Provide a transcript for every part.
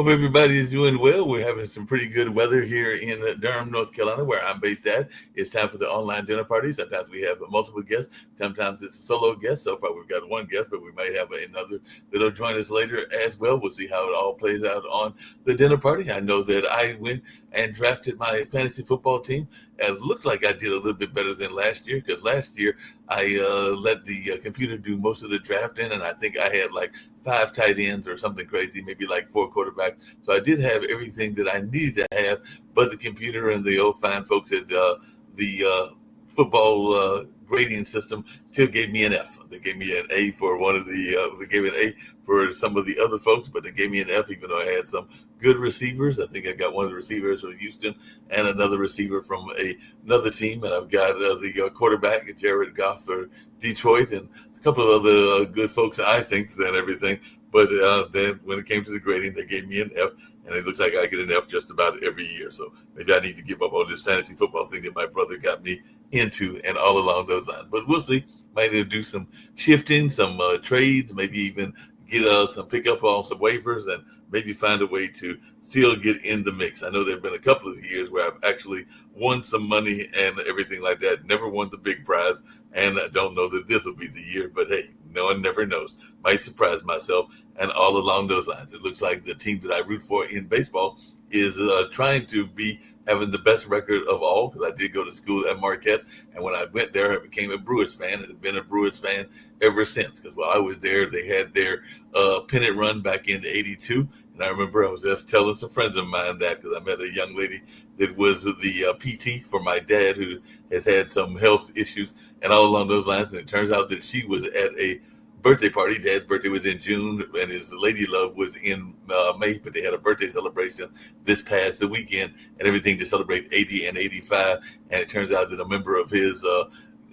Hope everybody is doing well. We're having some pretty good weather here in Durham, North Carolina, where I'm based at. It's time for the online dinner party. Sometimes we have multiple guests. Sometimes it's a solo guest. So far, we've got one guest, but we might have another that'll join us later as well. We'll see how it all plays out on the dinner party. I know that I went and drafted my fantasy football team. And it looks like I did a little bit better than last year because last year I let the computer do most of the drafting, and I think I had like five tight ends or something crazy, maybe like four quarterbacks. So I did have everything that I needed to have, but the computer and the old fine folks at the football grading system still gave me an F. They gave me an A for one of the, they gave me an A for some of the other folks, but they gave me an F even though I had some good receivers. I think I got one of the receivers from Houston and another receiver from another team, and I've got the quarterback, Jared Goff for Detroit, and a couple of other good folks, I think, than everything. But then when it came to the grading, they gave me an F, and it looks like I get an F just about every year. So maybe I need to give up on this fantasy football thing that my brother got me into and all along those lines. But we'll see. Might need to do some shifting, some trades, maybe even get some pickup on some waivers and maybe find a way to still get in the mix. I know there have been a couple of years where I've actually won some money and everything like that. Never won the big prize, and I don't know that this will be the year, but hey, no one never knows. Might surprise myself, and all along those lines. It looks like the team that I root for in baseball is trying to be having the best record of all, because I did go to school at Marquette, and when I went there, I became a Brewers fan and have been a Brewers fan ever since. Because while I was there, they had their pennant run back in '82, and I remember I was just telling some friends of mine that because I met a young lady that was the PT for my dad who has had some health issues and all along those lines, and it turns out that she was at a birthday party. Dad's birthday was in June, and his lady love was in May. But they had a birthday celebration this past weekend, and everything to celebrate 80 and 85. And it turns out that a member of his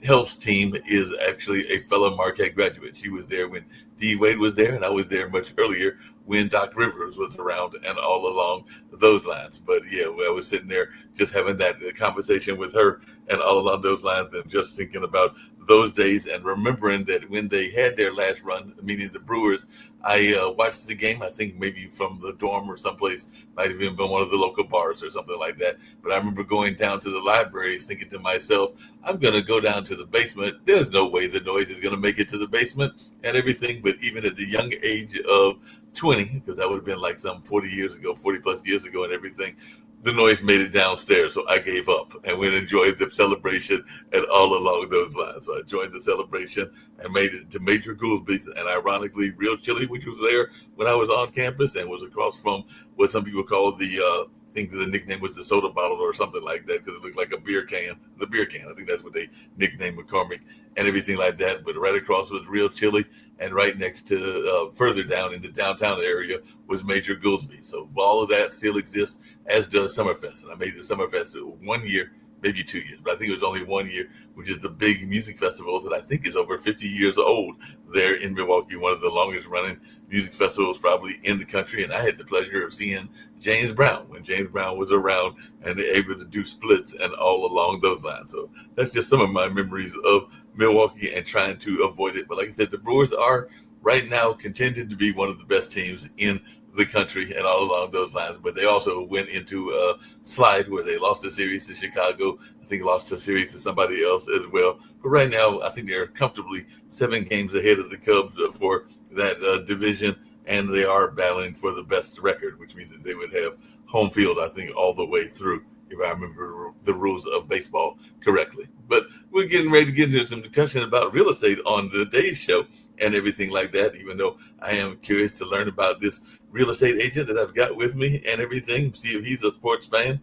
health team is actually a fellow Marquette graduate. She was there when D. Wade was there, and I was there much earlier when Doc Rivers was around, and all along those lines. But yeah, I was sitting there just having that conversation with her, and all along those lines, and just thinking about those days and remembering that when they had their last run, meaning the Brewers, I watched the game, I think maybe from the dorm or someplace, might have even been one of the local bars or something like that. But I remember going down to the library thinking to myself, I'm going to go down to the basement. There's no way the noise is going to make it to the basement and everything. But even at the young age of 20, because that would have been like some 40 years ago, 40 plus years ago and everything, the noise made it downstairs, so I gave up and went and enjoyed the celebration and all along those lines. So I joined the celebration and made it to Major Goolsby's, and ironically, Real Chili, which was there when I was on campus and was across from what some people call the, I think the nickname was the soda bottle or something like that because it looked like a beer can. The beer can, I think that's what they nicknamed McCormick and everything like that. But right across was Real Chili, and right next to, further down in the downtown area was Major Goolsby. So all of that still exists, as does Summerfest. And I made it to Summerfest 1 year, maybe 2 years, but I think it was only 1 year, which is the big music festival that I think is over 50 years old there in Milwaukee, one of the longest running music festivals probably in the country. And I had the pleasure of seeing James Brown when James Brown was around and able to do splits and all along those lines. So that's just some of my memories of Milwaukee and trying to avoid it. But like I said, the Brewers are right now contending to be one of the best teams in the country and all along those lines. But they also went into a slide where they lost a series to Chicago. I think lost a series to somebody else as well. But right now, I think they're comfortably 7 games ahead of the Cubs for that division, and they are battling for the best record, which means that they would have home field, I think, all the way through, if I remember the rules of baseball correctly. But we're getting ready to get into some discussion about real estate on today's show and everything like that, even though I am curious to learn about this real estate agent that I've got with me and everything, see if he's a sports fan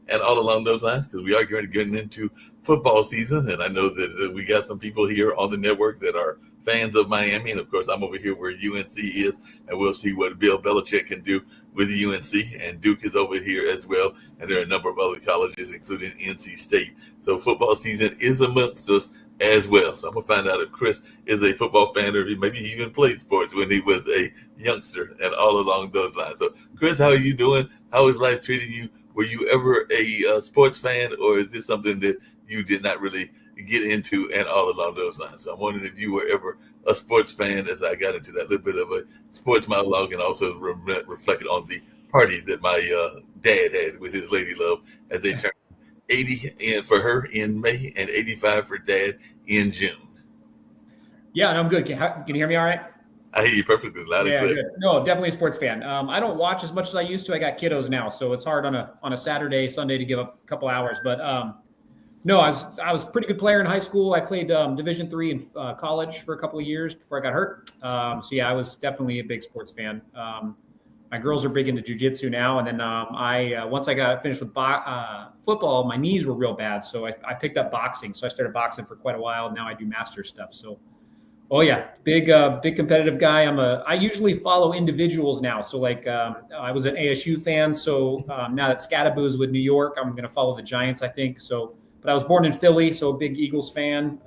and all along those lines, because we are going to get into football season. And I know that we got some people here on the network that are fans of Miami. And of course, I'm over here where UNC is, and we'll see what Bill Belichick can do with UNC. And Duke is over here as well. And there are a number of other colleges, including NC State. So football season is amongst us as well. So I'm going to find out if Chris is a football fan, or maybe he even played sports when he was a youngster and all along those lines. So Chris, how are you doing? How is life treating you? Were you ever a sports fan, or is this something that you did not really get into and all along those lines? So I'm wondering if you were ever a sports fan, as I got into that little bit of a sports monologue and also reflected on the party that my dad had with his lady love as they turned 80 for her in May and 85 for Dad in June. Yeah, and I'm good. Can you hear me all right? I hear you perfectly loud and clear. Good. No, definitely a sports fan. I don't watch as much as I used to. I got kiddos now, so it's hard on a Saturday, Sunday to give up a couple hours. But no, I was a pretty good player in high school. I played Division III in college for a couple of years before I got hurt. So yeah, I was definitely a big sports fan. My girls are big into jiu-jitsu now, and then once I got finished with football, my knees were real bad, so I picked up boxing. So I started boxing for quite a while. Now I do master stuff. So, oh yeah, big competitive guy. I usually follow individuals now. So like I was an ASU fan. So now that Scadaboo's with New York, I'm going to follow the Giants, I think. So, but I was born in Philly, so a big Eagles fan.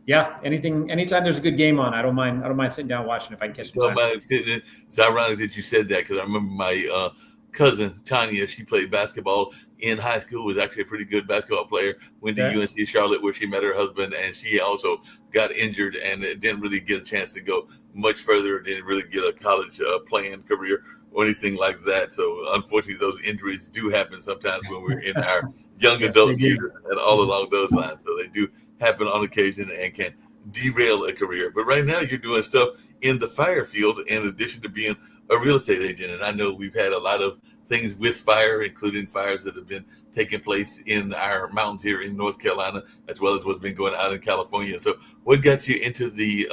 Yeah, anytime there's a good game on, I don't mind sitting down watching if I can catch the time. It's ironic that you said that because I remember my cousin Tanya. She played basketball in high school. Was actually a pretty good basketball player. Went to UNC Charlotte where she met her husband, and she also got injured and didn't really get a chance to go much further. Didn't really get a college playing career or anything like that. So unfortunately, those injuries do happen sometimes when we're in our young adult years and all along those lines. So they do happen on occasion and can derail a career. But right now you're doing stuff in the fire field in addition to being a real estate agent. And I know we've had a lot of things with fire, including fires that have been taking place in our mountains here in North Carolina, as well as what's been going on in California. So what got you into the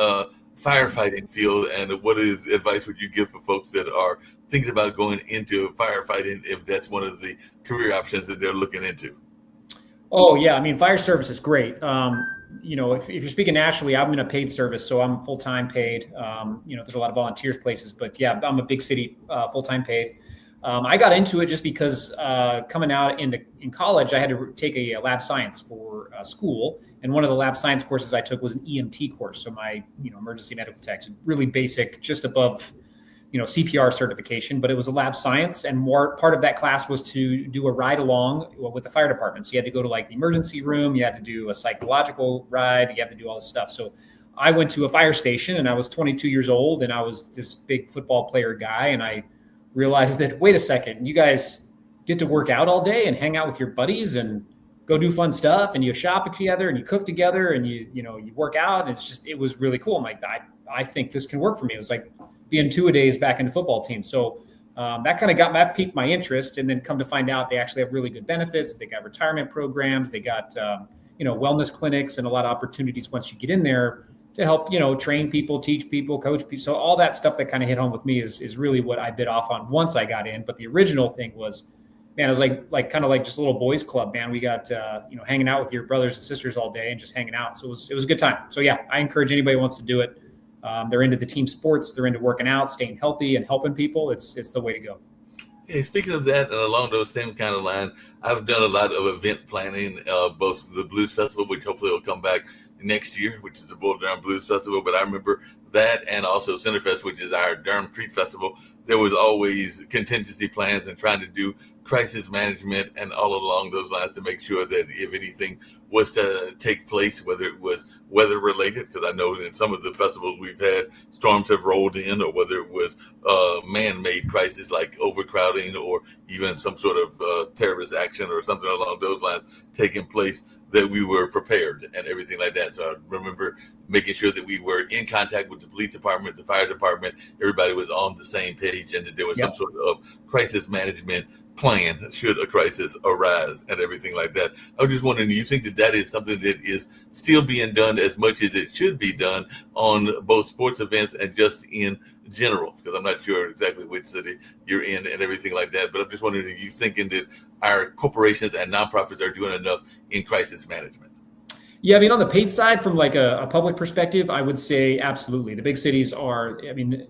firefighting field, and what advice would you give for folks that are thinking about going into firefighting if that's one of the career options that they're looking into? Oh yeah, I mean, fire service is great. If you're speaking nationally, I'm in a paid service, so I'm full-time paid. There's a lot of volunteers places, but yeah, I'm a big city full-time paid. I got into it just because coming out in college, I had to take a lab science for school, and one of the lab science courses I took was an EMT course. So my emergency medical tech, really basic, just above CPR certification, but it was a lab science, and part of that class was to do a ride along with the fire department. So you had to go to like the emergency room, you had to do a psychological ride, you have to do all this stuff. So I went to a fire station, and I was 22 years old, and I was this big football player guy, and I realized that, wait a second, you guys get to work out all day and hang out with your buddies and go do fun stuff, and you shop together and you cook together and you work out. And it was really cool. I'm like, I think this can work for me. It was like being two-a-days back in the football team. So that kind of piqued my interest. And then come to find out they actually have really good benefits. They got retirement programs. They got, wellness clinics and a lot of opportunities once you get in there to help, train people, teach people, coach people. So all that stuff that kind of hit home with me is really what I bit off on once I got in. But the original thing was, man, it was like kind of like just a little boys club, man. We got, hanging out with your brothers and sisters all day and just hanging out. So it was a good time. So yeah, I encourage anybody who wants to do it. They're into the team sports. They're into working out, staying healthy, and helping people. It's the way to go. Hey, speaking of that, and along those same kind of lines, I've done a lot of event planning, both the Blues Festival, which hopefully will come back next year, which is the Bull Durham Blues Festival. But I remember that, and also Centerfest, which is our Durham Street Festival. There was always contingency plans and trying to do crisis management and all along those lines to make sure that if anything was to take place, whether it was weather related, because I know in some of the festivals we've had storms have rolled in, or whether it was man-made crisis like overcrowding or even some sort of terrorist action or something along those lines taking place, that we were prepared and everything like that. So I remember making sure that we were in contact with the police department, the fire department, everybody was on the same page, and that there was some sort of crisis management plan should a crisis arise and everything like that. I was just wondering, do you think that is something that is still being done as much as it should be done on both sports events and just in general? Because I'm not sure exactly which city you're in and everything like that, but I'm just wondering, are you thinking that our corporations and nonprofits are doing enough in crisis management? Yeah, I mean, on the paid side, from like a public perspective, I would say absolutely. The big cities are, I mean,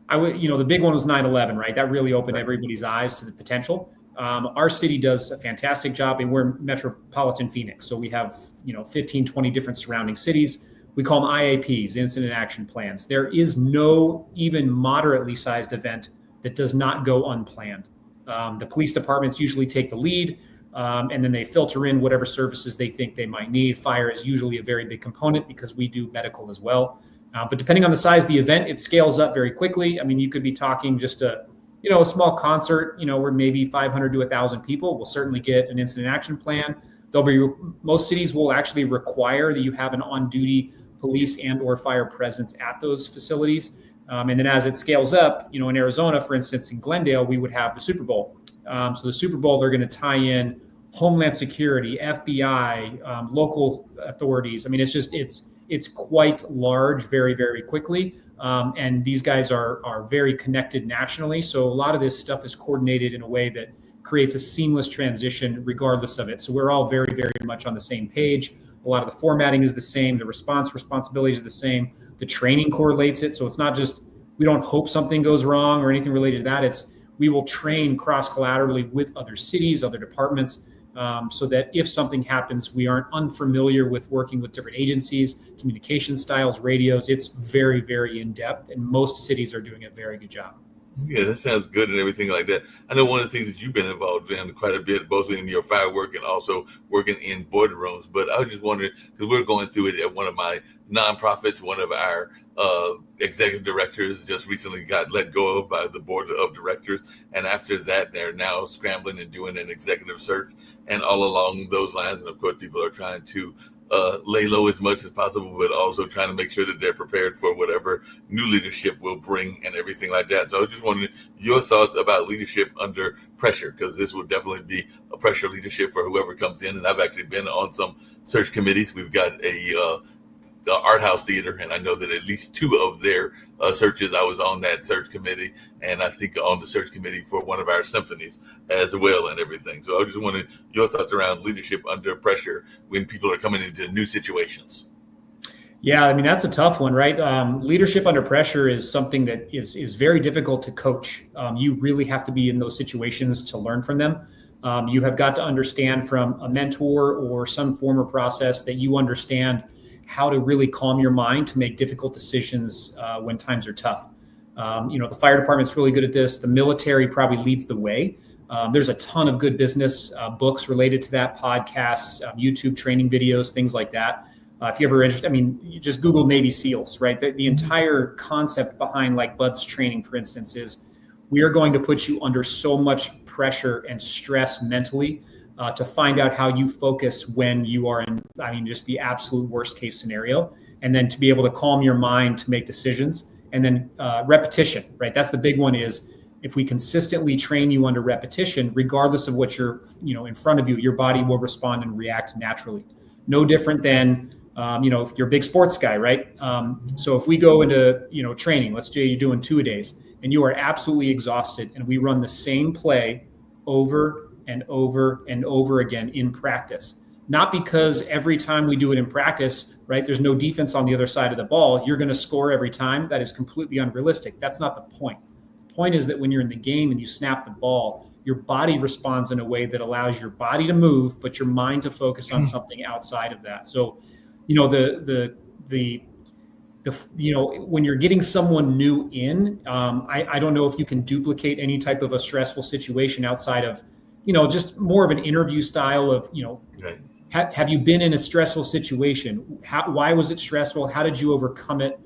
the big one was 9/11, right? That really opened everybody's eyes to the potential. Our city does a fantastic job, and we're metropolitan Phoenix. So we have, 15, 20 different surrounding cities. We call them IAPs, incident action plans. There is no even moderately sized event that does not go unplanned. The police departments usually take the lead, and then they filter in whatever services they think they might need. Fire is usually a very big component because we do medical as well. But depending on the size of the event, it scales up very quickly. I mean, you could be talking just a a small concert, where maybe 500 to 1,000 people will certainly get an incident action plan. Most cities will actually require that you have an on-duty police and or fire presence at those facilities. And then as it scales up, in Arizona, for instance, in Glendale, we would have the Super Bowl. So the Super Bowl, they're going to tie in Homeland Security, FBI, local authorities. I mean, it's quite large very, very quickly. And these guys are very connected nationally. So a lot of this stuff is coordinated in a way that creates a seamless transition regardless of it. So we're all very, very much on the same page. A lot of the formatting is the same. The responsibilities are the same. The training correlates it. So it's not just, we don't hope something goes wrong or anything related to that. It's, we will train cross-collaterally with other cities, other departments, so that if something happens, we aren't unfamiliar with working with different agencies, communication styles, radios. It's very, very in-depth, and most cities are doing a very good job. Yeah, that sounds good and everything like that. I know one of the things that you've been involved in quite a bit, both in your firework and also working in boardrooms. But I was just wondering, because we're going through it at one of my nonprofits, one of our executive directors just recently got let go of by the board of directors. And after that, they're now scrambling and doing an executive search and all along those lines. And of course, people are trying to lay low as much as possible, but also trying to make sure that they're prepared for whatever new leadership will bring and everything like that. So I was just wondering your thoughts about leadership under pressure, because this will definitely be a pressure leadership for whoever comes in. And I've actually been on some search committees. We've got the Art House Theater, and I know that at least two of their searches, I was on that search committee, and I think on the search committee for one of our symphonies as well and everything. So I just wanted your thoughts around leadership under pressure when people are coming into new situations. Yeah, I mean, that's a tough one, right? Leadership under pressure is something that is very difficult to coach. You really have to be in those situations to learn from them. You have got to understand from a mentor or some form of process that you understand how to really calm your mind to make difficult decisions when times are tough. The fire department's really good at this. The military probably leads the way. There's a ton of good business books related to that, podcasts, YouTube training videos, things like that. If you're ever interested, I mean, you just Google Navy SEALs, right? The entire concept behind like BUD/S training, for instance, is we are going to put you under so much pressure and stress mentally to find out how you focus when you are in, just the absolute worst case scenario, and then to be able to calm your mind to make decisions. And then repetition, right? That's the big one. Is if we consistently train you under repetition, regardless of what you're, in front of you, your body will respond and react naturally. No different than, if you're a big sports guy, right? So if we go into, training, let's say you're doing 2-a-days and you are absolutely exhausted, and we run the same play over and over and over again in practice. Not because every time we do it in practice, right, there's no defense on the other side of the ball, you're going to score every time. That is completely unrealistic. That's not the point. The point is that when you're in the game and you snap the ball, your body responds in a way that allows your body to move, but your mind to focus on something outside of that. So, when you're getting someone new in, I don't know if you can duplicate any type of a stressful situation outside of, just more of an interview style of, Right. Have you been in a stressful situation? Why was it stressful? How did you overcome it?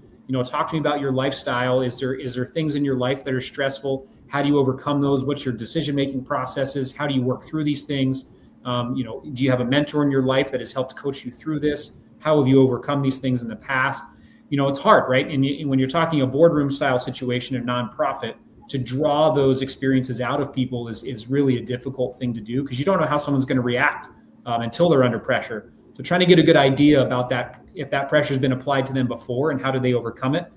Talk to me about your lifestyle. Is there things in your life that are stressful? How do you overcome those? What's your decision-making processes? How do you work through these things? Do you have a mentor in your life that has helped coach you through this? How have you overcome these things in the past? It's hard, right? And when you're talking a boardroom style situation, a nonprofit, to draw those experiences out of people is really a difficult thing to do, because you don't know how someone's going to react until they're under pressure. So trying to get a good idea about that, if that pressure has been applied to them before and how do they overcome it.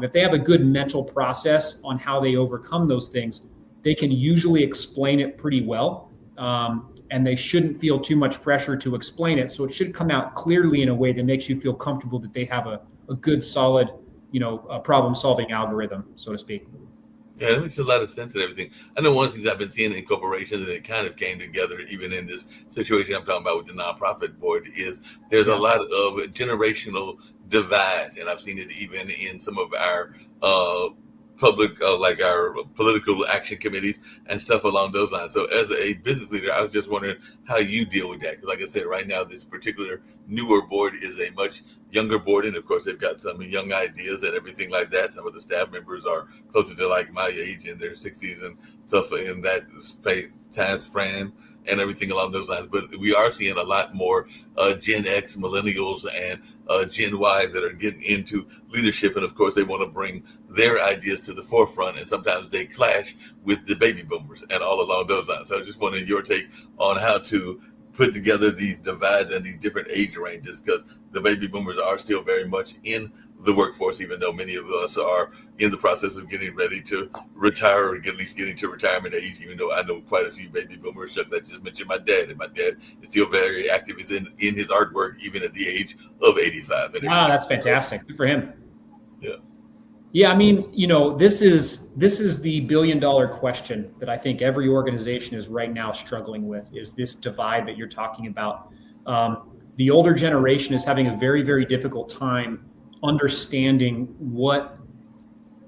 If they have a good mental process on how they overcome those things, they can usually explain it pretty well. And they shouldn't feel too much pressure to explain it. So it should come out clearly in a way that makes you feel comfortable that they have a good, solid, problem-solving algorithm, so to speak. Yeah, that makes a lot of sense and everything. I know one of the things I've been seeing in corporations, and it kind of came together even in this situation I'm talking about with the nonprofit board, is there's a lot of generational divide. And I've seen it even in some of our public, like our political action committees and stuff along those lines. So as a business leader, I was just wondering how you deal with that. Because like I said, right now, this particular newer board is a much younger board, and of course they've got some young ideas and everything like that. Some of the staff members are closer to like my age in their 60s and stuff in that time span and everything along those lines. But we are seeing a lot more Gen X, millennials, and Gen Y that are getting into leadership. And of course, they want to bring their ideas to the forefront. And sometimes they clash with the baby boomers and all along those lines. So I just wanted your take on how to put together these divides and these different age ranges, because the baby boomers are still very much in the workforce, even though many of us are in the process of getting ready to retire, or at least getting to retirement age, even though I know quite a few baby boomers. Chuck, that just mentioned my dad, and my dad is still very active. He's in his artwork, even at the age of 85. Wow, that's fantastic. Good for him. Yeah. Yeah, I mean, this is the $1 billion question that I think every organization is right now struggling with, is this divide that you're talking about. The older generation is having a very, very difficult time understanding what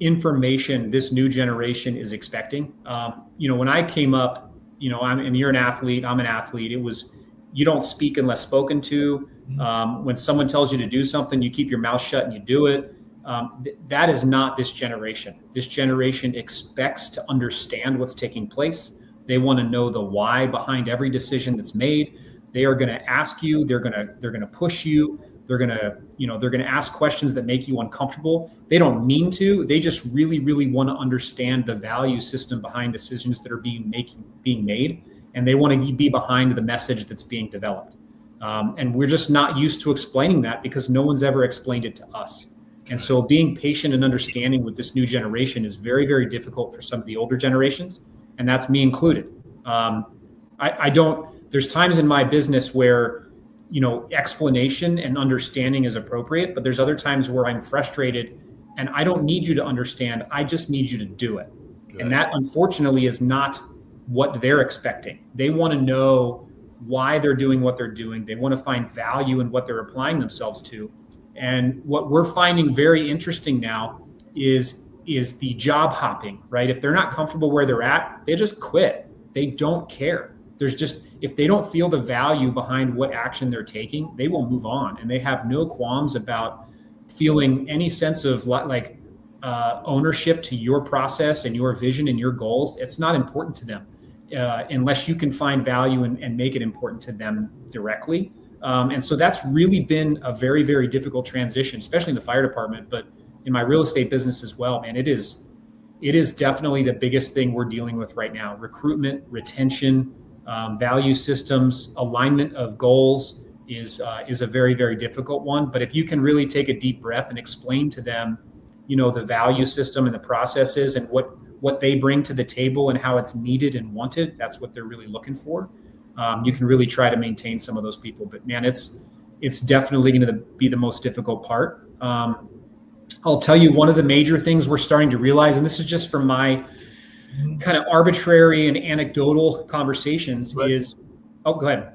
information this new generation is expecting. When I came up, and you're an athlete, I'm an athlete. It was, you don't speak unless spoken to. When someone tells you to do something, you keep your mouth shut and you do it. That is not this generation. This generation expects to understand what's taking place. They want to know the why behind every decision that's made. They are going to ask you. They're going to push you. They're going to ask questions that make you uncomfortable. They don't mean to. They just really, really want to understand the value system behind decisions that are being made, and they want to be behind the message that's being developed. And we're just not used to explaining that because no one's ever explained it to us. And so being patient and understanding with this new generation is very, very difficult for some of the older generations, and that's me included. There's times in my business where, explanation and understanding is appropriate, but there's other times where I'm frustrated and I don't need you to understand. I just need you to do it. Right. And that, unfortunately, is not what they're expecting. They want to know why they're doing what they're doing. They want to find value in what they're applying themselves to. And what we're finding very interesting now is the job hopping, right? If they're not comfortable where they're at, they just quit. They don't care. If they don't feel the value behind what action they're taking, they will move on. And they have no qualms about feeling any sense of ownership to your process and your vision and your goals. It's not important to them unless you can find value and make it important to them directly. And so that's really been a very, very difficult transition, especially in the fire department, but in my real estate business as well, man. It is definitely the biggest thing we're dealing with right now. Recruitment, retention, value systems, alignment of goals is a very, very difficult one. But if you can really take a deep breath and explain to them, the value system and the processes and what they bring to the table and how it's needed and wanted, that's what they're really looking for. You can really try to maintain some of those people. But man, it's definitely going to be the most difficult part. I'll tell you, one of the major things we're starting to realize, and this is just from my kind of arbitrary and anecdotal conversations, right, is, go ahead.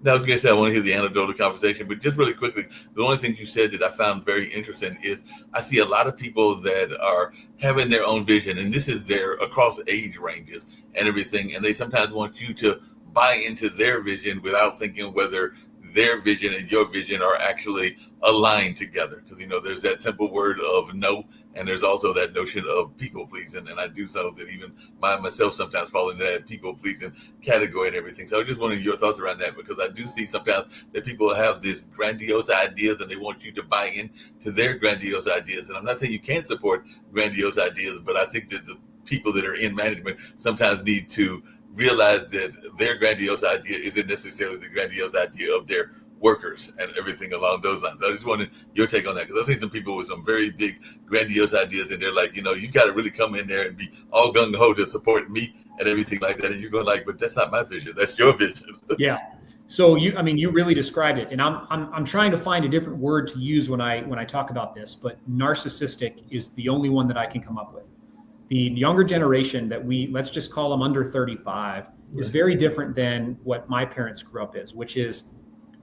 Now, I was going to say, I want to hear the anecdotal conversation, but just really quickly, the only thing you said that I found very interesting is I see a lot of people that are having their own vision, and this is their across age ranges and everything, and they sometimes want you to buy into their vision without thinking whether their vision and your vision are actually aligned together. Because, there's that simple word of no, and there's also that notion of people pleasing. And I do know that even myself sometimes fall into that people pleasing category and everything. So I just wanted your thoughts around that, because I do see sometimes that people have these grandiose ideas and they want you to buy into their grandiose ideas. And I'm not saying you can't support grandiose ideas, but I think that the people that are in management sometimes need to realize that their grandiose idea isn't necessarily the grandiose idea of their workers and everything along those lines. I just wanted your take on that, because I've seen some people with some very big grandiose ideas, and they're like, you got to really come in there and be all gung-ho to support me and everything like that. And you're going but that's not my vision. That's your vision. Yeah. So you really described it, and I'm trying to find a different word to use when I talk about this, but narcissistic is the only one that I can come up with. The younger generation that let's just call them under 35, is very different than what my parents grew up as, which is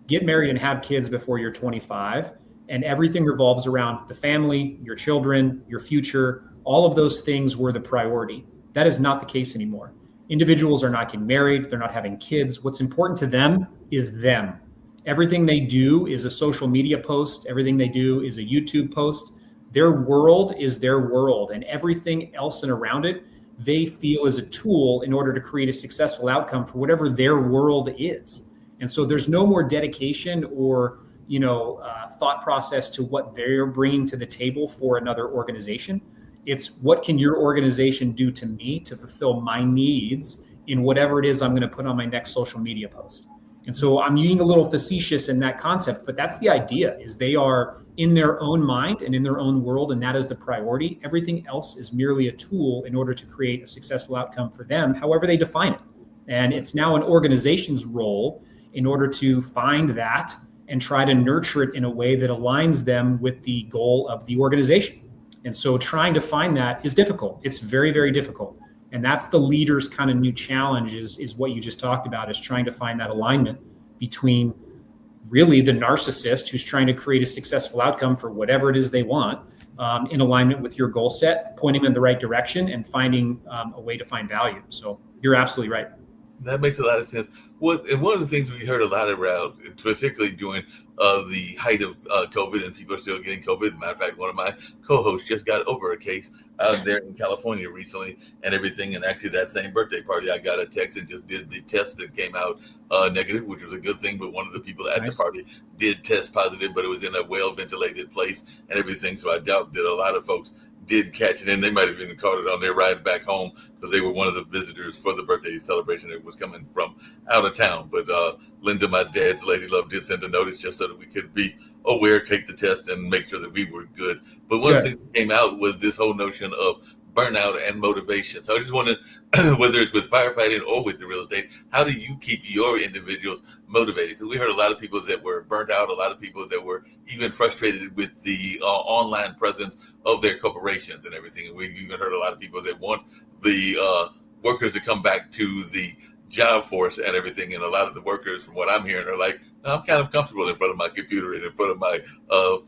get married and have kids before you're 25, and everything revolves around the family, your children, your future. All of those things were the priority. That is not the case anymore. Individuals are not getting married. They're not having kids. What's important to them is them. Everything they do is a social media post. Everything they do is a YouTube post. Their world is their world, and everything else and around it, they feel is a tool in order to create a successful outcome for whatever their world is. And so there's no more dedication or thought process to what they're bringing to the table for another organization. It's what can your organization do to me to fulfill my needs in whatever it is I'm going to put on my next social media post. And so I'm being a little facetious in that concept, but that's the idea, is they are in their own mind and in their own world, and that is the priority. Everything else is merely a tool in order to create a successful outcome for them, however they define it. And it's now an organization's role in order to find that and try to nurture it in a way that aligns them with the goal of the organization. And so trying to find that is difficult. It's very, very difficult. And that's the leader's kind of new challenge is what you just talked about, is trying to find that alignment between really the narcissist who's trying to create a successful outcome for whatever it is they want, in alignment with your goal set, pointing in the right direction and finding a way to find value. So you're absolutely right. That makes a lot of sense. And one of the things we heard a lot around, particularly during the height of COVID, and people are still getting COVID. As a matter of fact, one of my co-hosts just got over a case out there in California recently and everything. And actually that same birthday party, I got a text and just did the test that came out negative, which was a good thing. But one of the people at the party did test positive, but it was in a well-ventilated place and everything. So I doubt that a lot of folks did catch it, and they might have even caught it on their ride back home because they were one of the visitors for the birthday celebration that was coming from out of town. But Linda, my dad's lady love, did send a notice just so that we could be aware, take the test, and make sure that we were good. But one of the things that came out was this whole notion of burnout and motivation. So I just wondered, whether it's with firefighting or with the real estate, how do you keep your individuals motivated? Because we heard a lot of people that were burnt out, a lot of people that were even frustrated with the online presence of their corporations and everything. And we've even heard a lot of people that want the workers to come back to the job force and everything. And a lot of the workers, from what I'm hearing, are like, no, I'm kind of comfortable in front of my computer and in front of my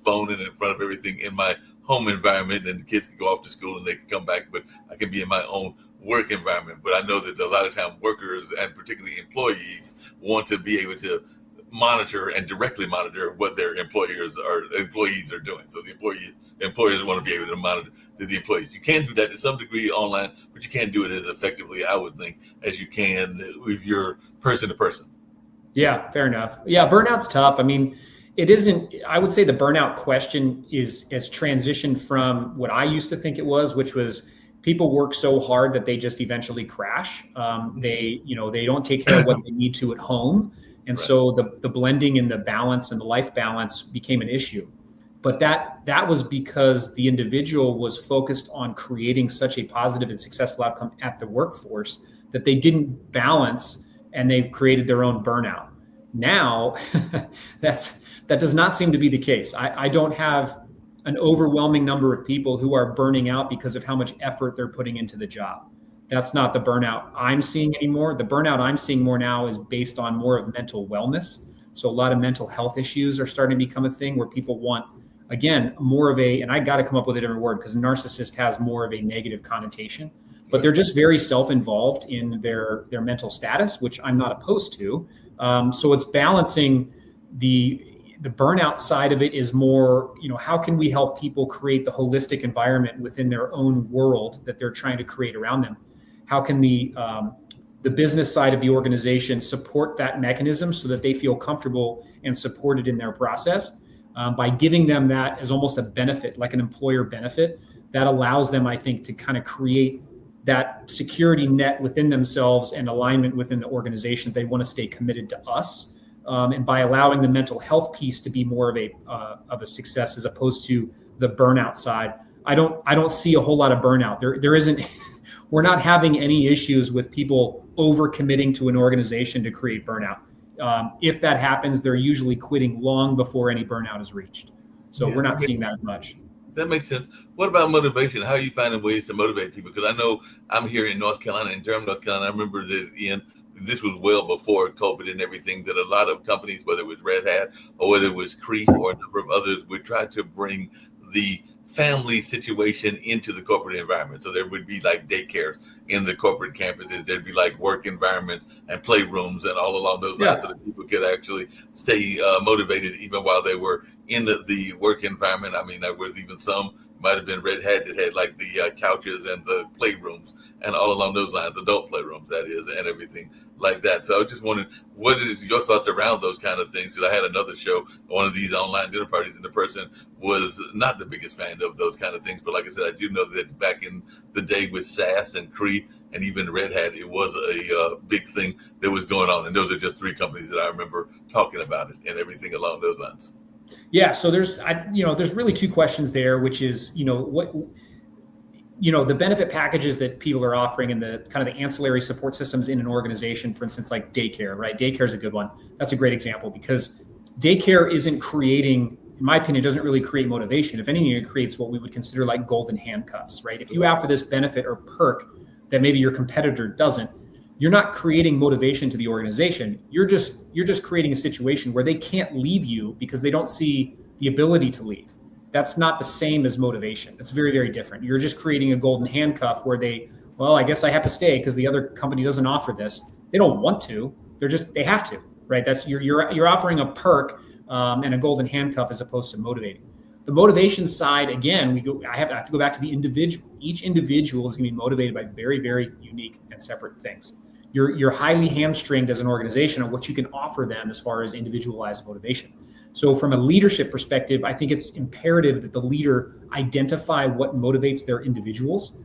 phone and in front of everything in my home environment, and the kids can go off to school and they can come back, but I can be in my own work environment. But I know that a lot of time workers, and particularly employees, want to be able to monitor and directly monitor what their employees are doing. So the employers want to be able to monitor the employees. You can do that to some degree online, but you can't do it as effectively, I would think, as you can with your person to person. Yeah, fair enough. Yeah, burnout's tough. I mean, it isn't, I would say the burnout question has transitioned from what I used to think it was, which was people work so hard that they just eventually crash. They don't take care of what they need to at home. And so the blending and the balance and the life balance became an issue. But that was because the individual was focused on creating such a positive and successful outcome at the workforce that they didn't balance, and they created their own burnout. Now, that does not seem to be the case. I don't have an overwhelming number of people who are burning out because of how much effort they're putting into the job. That's not the burnout I'm seeing anymore. The burnout I'm seeing more now is based on more of mental wellness. So a lot of mental health issues are starting to become a thing where people want, again, more of and I got to come up with a different word because narcissist has more of a negative connotation, but they're just very self-involved in their mental status, which I'm not opposed to. So it's balancing the burnout side of it is more, how can we help people create the holistic environment within their own world that they're trying to create around them? How can the business side of the organization support that mechanism so that they feel comfortable and supported in their process by giving them that as almost a benefit, like an employer benefit that allows them, I think, to kind of create that security net within themselves and alignment within the organization. They want to stay committed to us. And by allowing the mental health piece to be more of a success as opposed to the burnout side, I don't see a whole lot of burnout. There isn't. We're not having any issues with people overcommitting to an organization to create burnout. If that happens, they're usually quitting long before any burnout is reached. So we're not seeing that much. That makes sense. What about motivation? How are you finding ways to motivate people? Because I know I'm here in North Carolina, in Durham, North Carolina. I remember that this was well before COVID and everything, that a lot of companies, whether it was Red Hat or whether it was Cree or a number of others, would try to bring the family situation into the corporate environment. So there would be like daycares in the corporate campuses, there'd be like work environments and playrooms and all along those lines, so that people could actually stay motivated even while they were in the work environment. I mean, there was even some, might have been Red Hat, that had like the couches and the playrooms and all along those lines, adult playrooms, that is, and everything like that. So I just wondered, what is your thoughts around those kind of things? Because I had another show, one of these online dinner parties, and the person was not the biggest fan of those kind of things. But like I said, I do know that back in the day with SAS and Cree and even Red Hat, it was a big thing that was going on. And those are just three companies that I remember talking about it and everything along those lines. Yeah. So there's really two questions there, which is, the benefit packages that people are offering and the kind of the ancillary support systems in an organization, for instance, like daycare, right? Daycare is a good one. That's a great example, because daycare isn't creating, in my opinion, doesn't really create motivation. If anything, it creates what we would consider like golden handcuffs, right? If you offer this benefit or perk that maybe your competitor doesn't, you're not creating motivation to the organization. You're just creating a situation where they can't leave you because they don't see the ability to leave. That's not the same as motivation. It's very, very different. You're just creating a golden handcuff where I guess I have to stay because the other company doesn't offer this. They don't want to. They have to, right? That's you're offering a perk and a golden handcuff as opposed to motivating. The motivation side, again, I have to go back to the individual. Each individual is going to be motivated by very, very unique and separate things. You're highly hamstringed as an organization on what you can offer them as far as individualized motivation. So from a leadership perspective, I think it's imperative that the leader identify what motivates their individuals.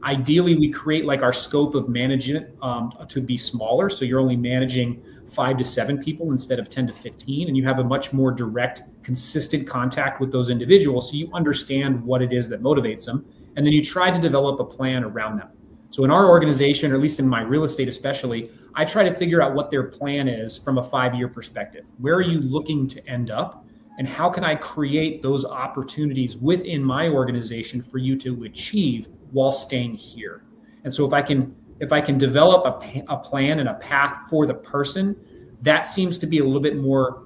Ideally, we create like our scope of management to be smaller. So you're only managing 5 to 7 people instead of 10 to 15, and you have a much more direct, consistent contact with those individuals. So you understand what it is that motivates them, and then you try to develop a plan around them. So in our organization, or at least in my real estate especially, I try to figure out what their plan is from a 5-year perspective. Where are you looking to end up? And how can I create those opportunities within my organization for you to achieve while staying here? And so if I can develop a plan and a path for the person, that seems to be a little bit more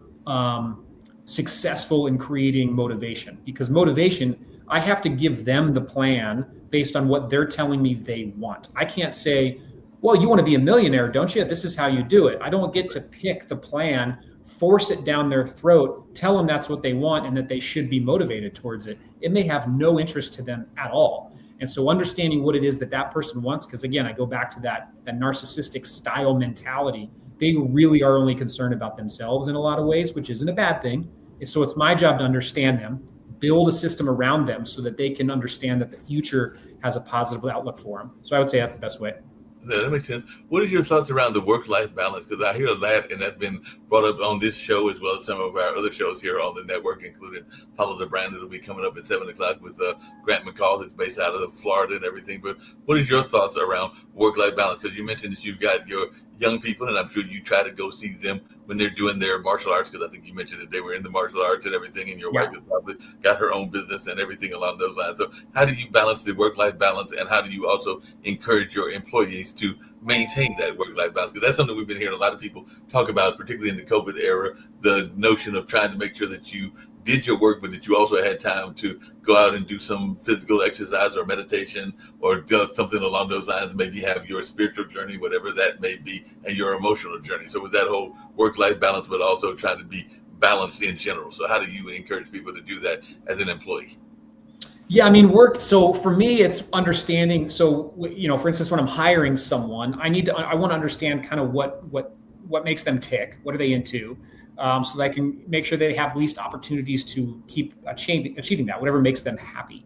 successful in creating motivation. Because motivation, I have to give them the plan based on what they're telling me they want. I can't say, well, you want to be a millionaire, don't you? This is how you do it. I don't get to pick the plan, force it down their throat, tell them that's what they want and that they should be motivated towards it. It may have no interest to them at all. And so understanding what it is that person wants, because again, I go back to that narcissistic style mentality. They really are only concerned about themselves in a lot of ways, which isn't a bad thing. And so it's my job to understand them, build a system around them so that they can understand that the future has a positive outlook for them. So I would say that's the best way. That makes sense. What are your thoughts around the work-life balance? Because I hear that, and that's been brought up on this show as well as some of our other shows here on the network, including Follow the Brand, that'll be coming up at 7 o'clock with Grant McCall, that's based out of Florida and everything. But what is your thoughts around work-life balance? Because you mentioned that you've got your young people, and I'm sure you try to go see them when they're doing their martial arts, because I think you mentioned that they were in the martial arts and everything, and your wife has probably got her own business and everything along those lines. So how do you balance the work-life balance, and how do you also encourage your employees to maintain that work-life balance? Because that's something we've been hearing a lot of people talk about, particularly in the COVID era, the notion of trying to make sure that you did your work, but that you also had time to go out and do some physical exercise or meditation or just something along those lines, maybe have your spiritual journey, whatever that may be, and your emotional journey. So with that whole work-life balance, but also trying to be balanced in general. So how do you encourage people to do that as an employee? Yeah, I mean, work. So for me, it's understanding. So, for instance, when I'm hiring someone, I want to understand kind of what makes them tick. What are they into? So that I can make sure they have least opportunities to keep achieving that, whatever makes them happy.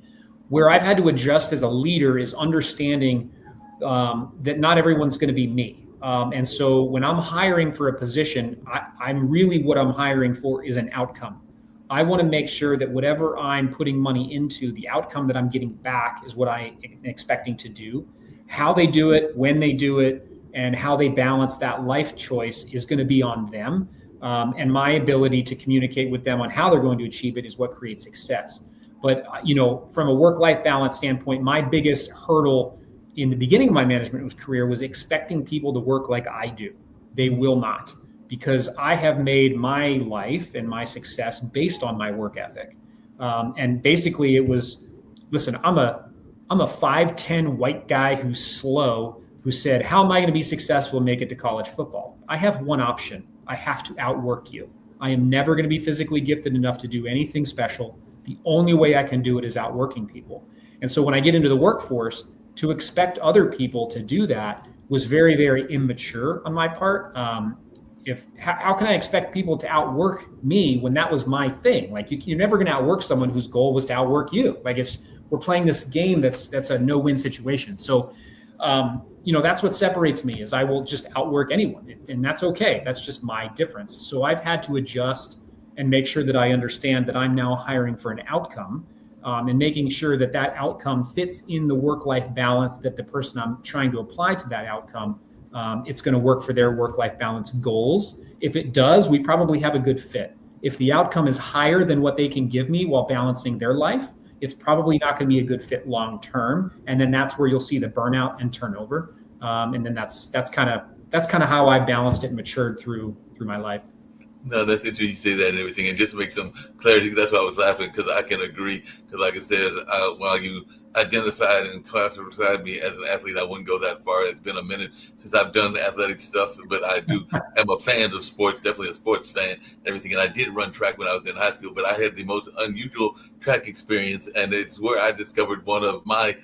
Where I've had to adjust as a leader is understanding that not everyone's going to be me. And so when I'm hiring for a position, what I'm hiring for is an outcome. I want to make sure that whatever I'm putting money into, the outcome that I'm getting back is what I am expecting to do. How they do it, when they do it, and how they balance that life choice is going to be on them. And my ability to communicate with them on how they're going to achieve it is what creates success. But, from a work-life balance standpoint, my biggest hurdle in the beginning of my management career was expecting people to work like I do. They will not, because I have made my life and my success based on my work ethic. And basically it was, listen, I'm a I'm a 5'10" white guy who's slow, who said, how am I going to be successful and make it to college football? I have one option. I have to outwork you. I am never going to be physically gifted enough to do anything special. The only way I can do it is outworking people. And so when I get into the workforce, to expect other people to do that was very, very immature on my part. How can I expect people to outwork me when that was my thing? Like you're never going to outwork someone whose goal was to outwork you. Like we're playing this game that's a no-win situation. So, that's what separates me is I will just outwork anyone, and that's okay. That's just my difference. So I've had to adjust and make sure that I understand that I'm now hiring for an outcome, and making sure that that outcome fits in the work-life balance that the person I'm trying to apply to that outcome, it's going to work for their work-life balance goals. If it does, we probably have a good fit. If the outcome is higher than what they can give me while balancing their life, it's probably not going to be a good fit long term. And then that's where you'll see the burnout and turnover. And then that's kind of how I balanced it and matured through my life. No, that's interesting you say that and everything. And just to make some clarity, that's why I was laughing, because I can agree. Because like I said, while you identified and classified me as an athlete, I wouldn't go that far. It's been a minute since I've done athletic stuff, but I am a fan of sports, definitely a sports fan, everything. And I did run track when I was in high school, but I had the most unusual track experience. And it's where I discovered one of my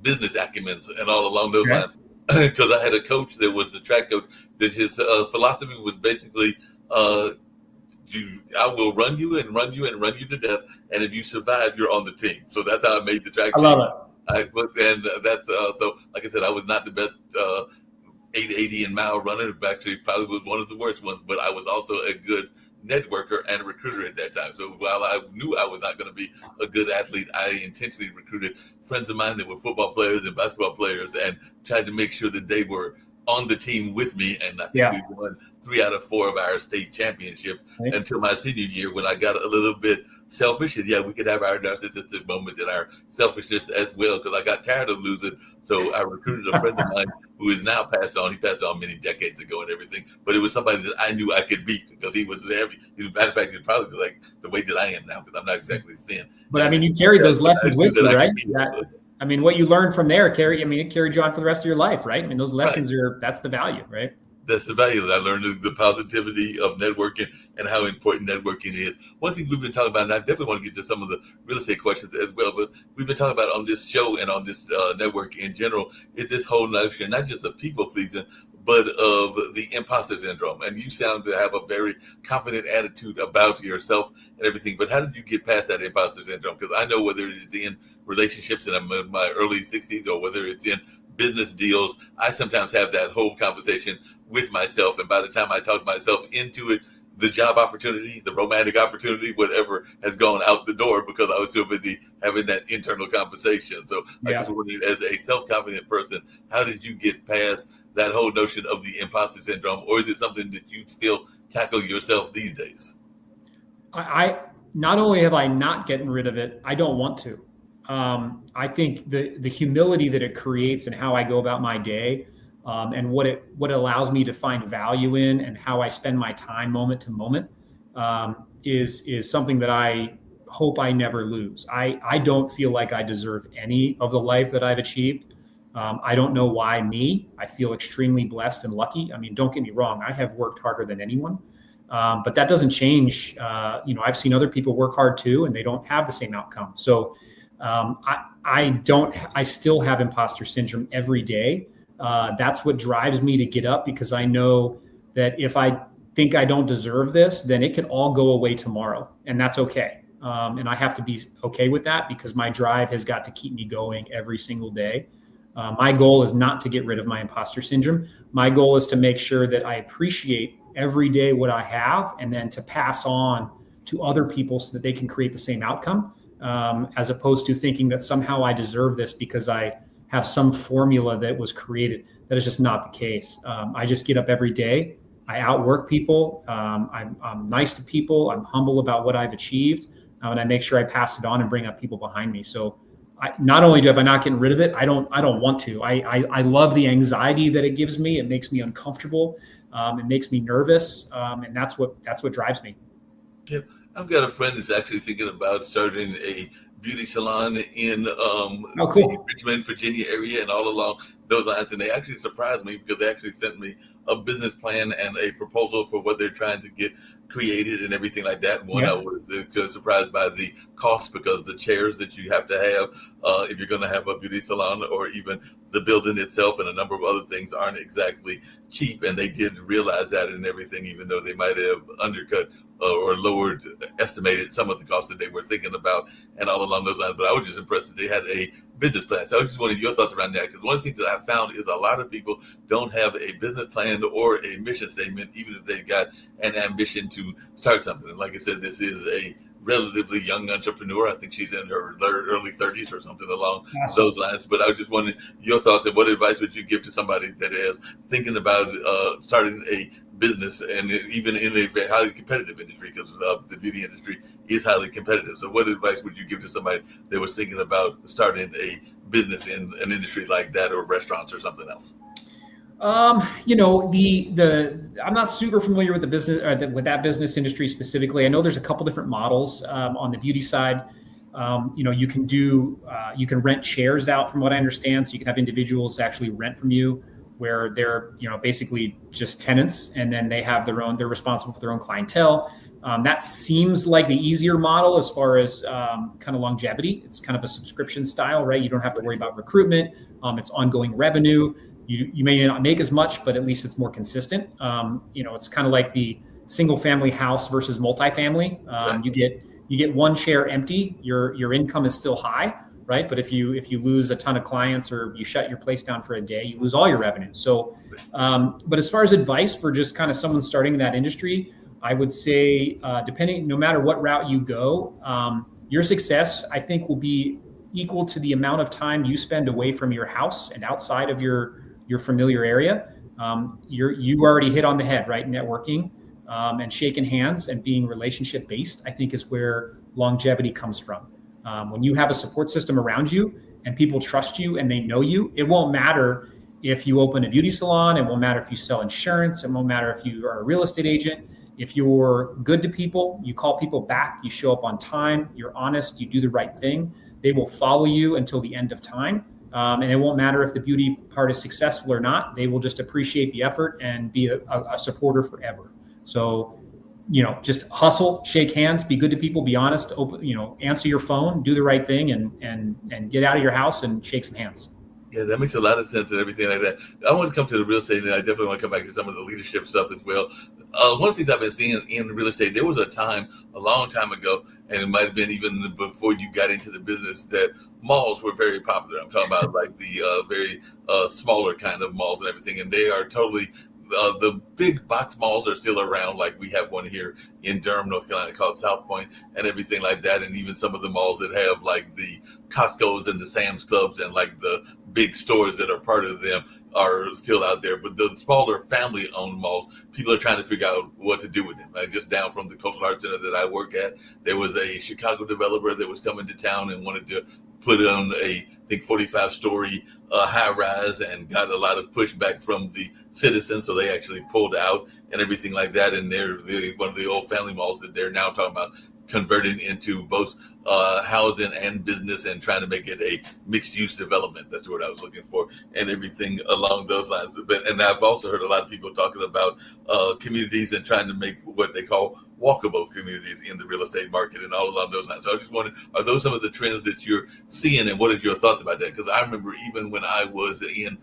business acumens and all along those lines. Because I had a coach that was the track coach, that his philosophy was basically, I will run you and run you and run you to death, and if you survive, you're on the team. So that's how I made the track. I love it. And that's so. Like I said, I was not the best 880 and mile runner. Actually, probably was one of the worst ones. But I was also a good networker and recruiter at that time. So while I knew I was not going to be a good athlete, I intentionally recruited friends of mine that were football players and basketball players, and tried to make sure that they were on the team with me. And I think we won 3 out of 4 of our state championships until my senior year, when I got a little bit selfish. And we could have our narcissistic moments and our selfishness as well, because I got tired of losing. So I recruited a friend of mine who is now passed on. He passed on many decades ago and everything, but it was somebody that I knew I could beat, because he was heavy. Matter of fact, he's probably like the weight that I am now, because I'm not exactly thin. But I mean, you carried those lessons with you, right? I mean, what you learned from there, it carried you on for the rest of your life, right? I mean, those lessons that's the value, right? That's the value that I learned, the positivity of networking and how important networking is. One thing we've been talking about, and I definitely want to get to some of the real estate questions as well, but we've been talking about on this show and on this network in general, is this whole notion, not just of people pleasing, but of the imposter syndrome. And you sound to have a very confident attitude about yourself and everything. But how did you get past that imposter syndrome? Because I know whether it's in relationships, and I'm in my early 60s, or whether it's in business deals, I sometimes have that whole conversation with myself. And by the time I talk myself into it, the job opportunity, the romantic opportunity, whatever, has gone out the door, because I was so busy having that internal conversation. So I just wondered, as a self-confident person, how did you get past that whole notion of the imposter syndrome? Or is it something that you still tackle yourself these days? I not only have I not gotten rid of it, I don't want to. I think the humility that it creates and how I go about my day, and what it allows me to find value in, and how I spend my time moment to moment, is something that I hope I never lose. I don't feel like I deserve any of the life that I've achieved. I don't know why me. I feel extremely blessed and lucky. I mean, don't get me wrong. I have worked harder than anyone, but that doesn't change. I've seen other people work hard too, and they don't have the same outcome. So I still have imposter syndrome every day. That's what drives me to get up, because I know that if I think I don't deserve this, then it can all go away tomorrow, and that's okay. And I have to be okay with that, because my drive has got to keep me going every single day. My goal is not to get rid of my imposter syndrome. My goal is to make sure that I appreciate every day what I have, and then to pass on to other people so that they can create the same outcome, as opposed to thinking that somehow I deserve this because I have some formula that was created. That is just not the case. I just get up every day. I outwork people. I'm nice to people. I'm humble about what I've achieved, and I make sure I pass it on and bring up people behind me. So not only have I not gotten rid of it, I don't want to. I love the anxiety that it gives me. It makes me uncomfortable. It makes me nervous, and that's what drives me. Yeah. I've got a friend that's actually thinking about starting a beauty salon in Oh, the cool. Richmond, Virginia area, and all along those lines. And they actually surprised me because they actually sent me a business plan and a proposal for what they're trying to get created and everything like that. One, I Yeah. was surprised by the cost because the chairs that you have to have if you're going to have a beauty salon, or even the building itself and a number of other things aren't exactly cheap. And they did realize that and everything, even though they might have undercut or lowered, estimated some of the costs that they were thinking about and all along those lines. But I was just impressed that they had a business plan. So I just wanted your thoughts around that, because one of the things that I found is a lot of people don't have a business plan or a mission statement, even if they've got an ambition to start something. And like I said, this is a relatively young entrepreneur. I think she's in her early 30s or something along Awesome. those lines. But I just wanted your thoughts, and what advice would you give to somebody that is thinking about starting a business, and even in a very highly competitive industry, because the beauty industry is highly competitive. So what advice would you give to somebody that was thinking about starting a business in an industry like that, or restaurants or something else? The I'm not super familiar with the business with that business industry specifically. I know there's a couple different models on the beauty side. You can you can rent chairs out, from what I understand. So you can have individuals actually rent from you, where they're basically just tenants, and then they're responsible for their own clientele. That seems like the easier model as far as kind of longevity. It's kind of a subscription style, right? You don't have to worry about recruitment. It's ongoing revenue. You may not make as much, but at least it's more consistent. It's kind of like the single family house versus multifamily. You get one chair empty, your income is still high, right? But if you lose a ton of clients, or you shut your place down for a day, you lose all your revenue. So, but as far as advice for just kind of someone starting in that industry, I would say, no matter what route you go, your success, I think, will be equal to the amount of time you spend away from your house and outside of your familiar area. You already hit on the head, right? Networking and shaking hands and being relationship based, I think, is where longevity comes from. When you have a support system around you and people trust you and they know you, it won't matter if you open a beauty salon. It won't matter if you sell insurance. It won't matter if you are a real estate agent. If you're good to people, you call people back, you show up on time, you're honest, you do the right thing, they will follow you until the end of time. And it won't matter if the beauty part is successful or not. They will just appreciate the effort and be a supporter forever. So, just hustle, shake hands, be good to people, be honest, open, answer your phone, do the right thing, and get out of your house and shake some hands. Yeah, that makes a lot of sense and everything like that. I want to come to the real estate, and I definitely want to come back to some of the leadership stuff as well. One of the things I've been seeing in real estate, there was a time a long time ago, and it might have been even before you got into the business, that malls were very popular. I'm talking about like the very smaller kind of malls and everything, and they are totally. The big box malls are still around. Like we have one here in Durham, North Carolina, called South Point, and everything like that. And even some of the malls that have like the Costco's and the Sam's Clubs and like the big stores that are part of them are still out there. But the smaller family-owned malls, people are trying to figure out what to do with them. Like just down from the Coastal Arts Center that I work at, there was a Chicago developer that was coming to town and wanted to put on I think 45-story high rise, and got a lot of pushback from the citizens. So they actually pulled out and everything like that. And they're one of the old family malls that they're now talking about converting into both housing and business, and trying to make it a mixed use development. That's what I was looking for, and everything along those lines. And I've also heard a lot of people talking about communities and trying to make what they call walkable communities in the real estate market and all along those lines. So I just wondered, are those some of the trends that you're seeing, and what are your thoughts about that? Because I remember even when I was in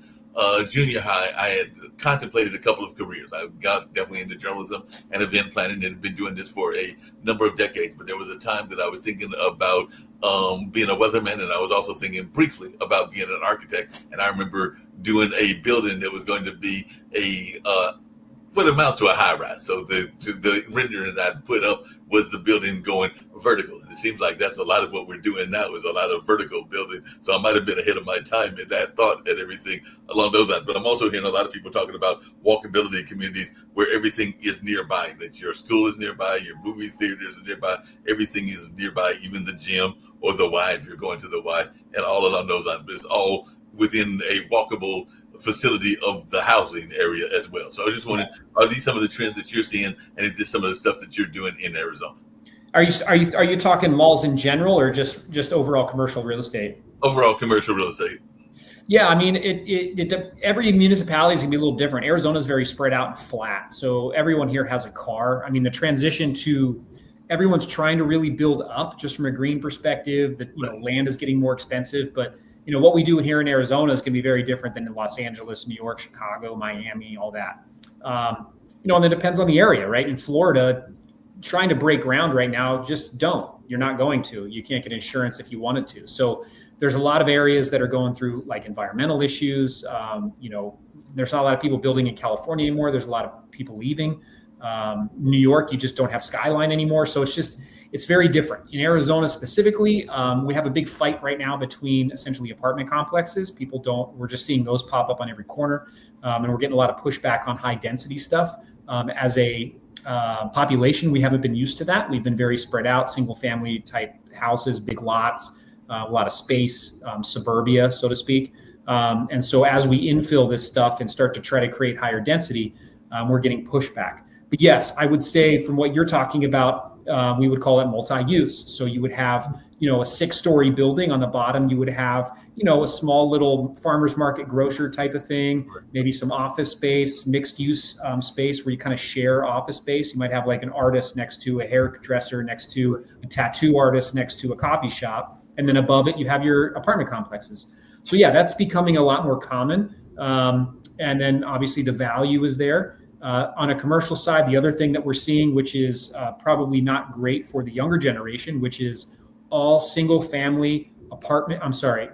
junior high, I had contemplated a couple of careers. I got definitely into journalism and event planning, and have been doing this for a number of decades. But there was a time that I was thinking about being a weatherman, and I was also thinking briefly about being an architect. And I remember doing a building that was going to be what amounts to a high rise. So the rendering that I put up was the building going vertical. And it seems like that's a lot of what we're doing now, is a lot of vertical building. So I might have been ahead of my time in that thought and everything along those lines. But I'm also hearing a lot of people talking about walkability communities where everything is nearby, that your school is nearby, your movie theaters are nearby, everything is nearby, even the gym or the Y if you're going to the Y, and all along those lines. But it's all within a walkable facility of the housing area as well. So I just wondered, are these some of the trends that you're seeing, and is this some of the stuff that you're doing in Arizona? Are you talking malls in general or just overall commercial real estate? Overall commercial real estate. Yeah, I mean, every municipality is gonna be a little different. Arizona is very spread out and flat, so everyone here has a car. I mean, the transition to everyone's trying to really build up just from a green perspective. That land is getting more expensive, but what we do here in Arizona is gonna be very different than in Los Angeles, New York, Chicago, Miami, all that. And it depends on the area, right? In Florida, trying to break ground right now, just don't. You're not going to. You can't get insurance if you wanted to. So there's a lot of areas that are going through like environmental issues. There's not a lot of people building in California anymore. There's a lot of people leaving. New York, you just don't have skyline anymore. So it's very different. In Arizona specifically, we have a big fight right now between essentially apartment complexes. We're just seeing those pop up on every corner. And we're getting a lot of pushback on high density stuff. As a population, we haven't been used to that. We've been very spread out, single family type houses, big lots, a lot of space, suburbia, so to speak. And so as we infill this stuff and start to try to create higher density, we're getting pushback. But yes, I would say from what you're talking about, we would call it multi-use. So you would have, a 6-story building. On the bottom, you would have, a small little farmer's market grocer type of thing, maybe some office space, mixed use space where you kind of share office space. You might have like an artist next to a hairdresser, next to a tattoo artist, next to a coffee shop. And then above it, you have your apartment complexes. So yeah, that's becoming a lot more common. And then obviously the value is there. On a commercial side, the other thing that we're seeing, which is probably not great for the younger generation, which is all single family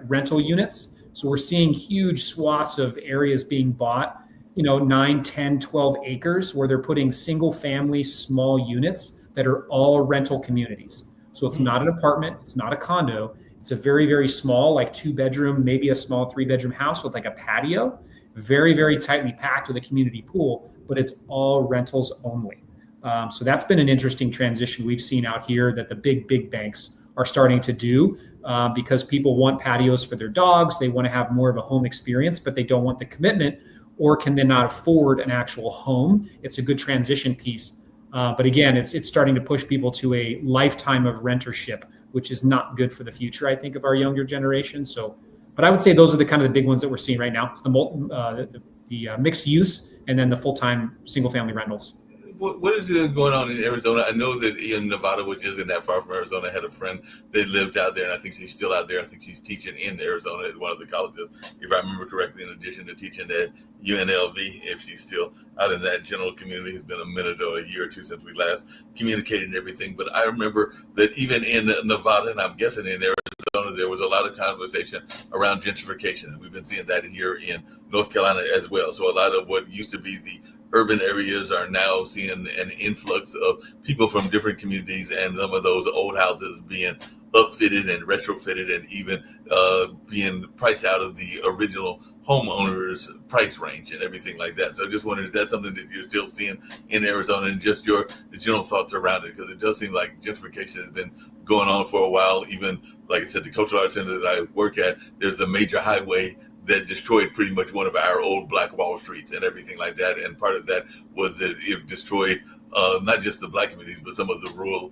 rental units. So we're seeing huge swaths of areas being bought, 9, 10, 12 acres where they're putting single family small units that are all rental communities. So it's not an apartment, it's not a condo. It's a very, very small, like 2-bedroom, maybe a small 3-bedroom house with like a patio, very, very tightly packed with a community pool, but it's all rentals only. So that's been an interesting transition we've seen out here that the big banks are starting to do because people want patios for their dogs. They want to have more of a home experience, but they don't want the commitment or can they not afford an actual home. It's a good transition piece. But again, it's starting to push people to a lifetime of rentership, which is not good for the future, I think, of our younger generation. So, but I would say those are the kind of the big ones that we're seeing right now: the mixed use, and then the full-time single-family rentals. What is going on in Arizona? I know that Ian Nevada, which isn't that far from Arizona, had a friend that lived out there, and I think she's still out there. I think she's teaching in Arizona at one of the colleges, if I remember correctly, in addition to teaching at UNLV, if she's still out in that general community. It's been a minute or a year or two since we last communicated and everything. But I remember that even in Nevada, and I'm guessing in Arizona, there was a lot of conversation around gentrification. And we've been seeing that here in North Carolina as well. So a lot of what used to be the urban areas are now seeing an influx of people from different communities, and some of those old houses being upfitted and retrofitted and even being priced out of the original homeowners price range and everything like that. So I just wondered if that's something that you're still seeing in Arizona and just your general thoughts around it, because it does seem like gentrification has been going on for a while. Even, like I said, the Cultural Arts Center that I work at, there's a major highway that destroyed pretty much one of our old Black Wall Streets and everything like that. And part of that was that it destroyed not just the Black communities, but some of the rural,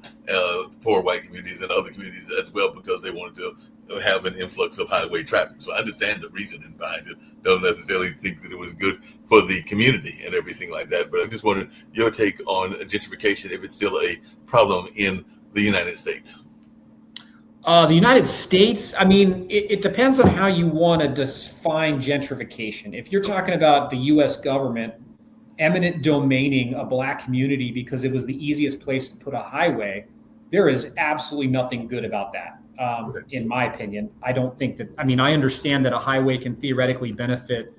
poor white communities and other communities as well, because they wanted to have an influx of highway traffic. So I understand the reasoning behind it. Don't necessarily think that it was good for the community and everything like that. But I just wondered your take on gentrification, if it's still a problem in the United States. The United States, I mean, it depends on how you want to define gentrification. If you're talking about the U.S. government eminent domaining a Black community because it was the easiest place to put a highway, there is absolutely nothing good about that, in my opinion. I don't think that, I mean, I understand that a highway can theoretically benefit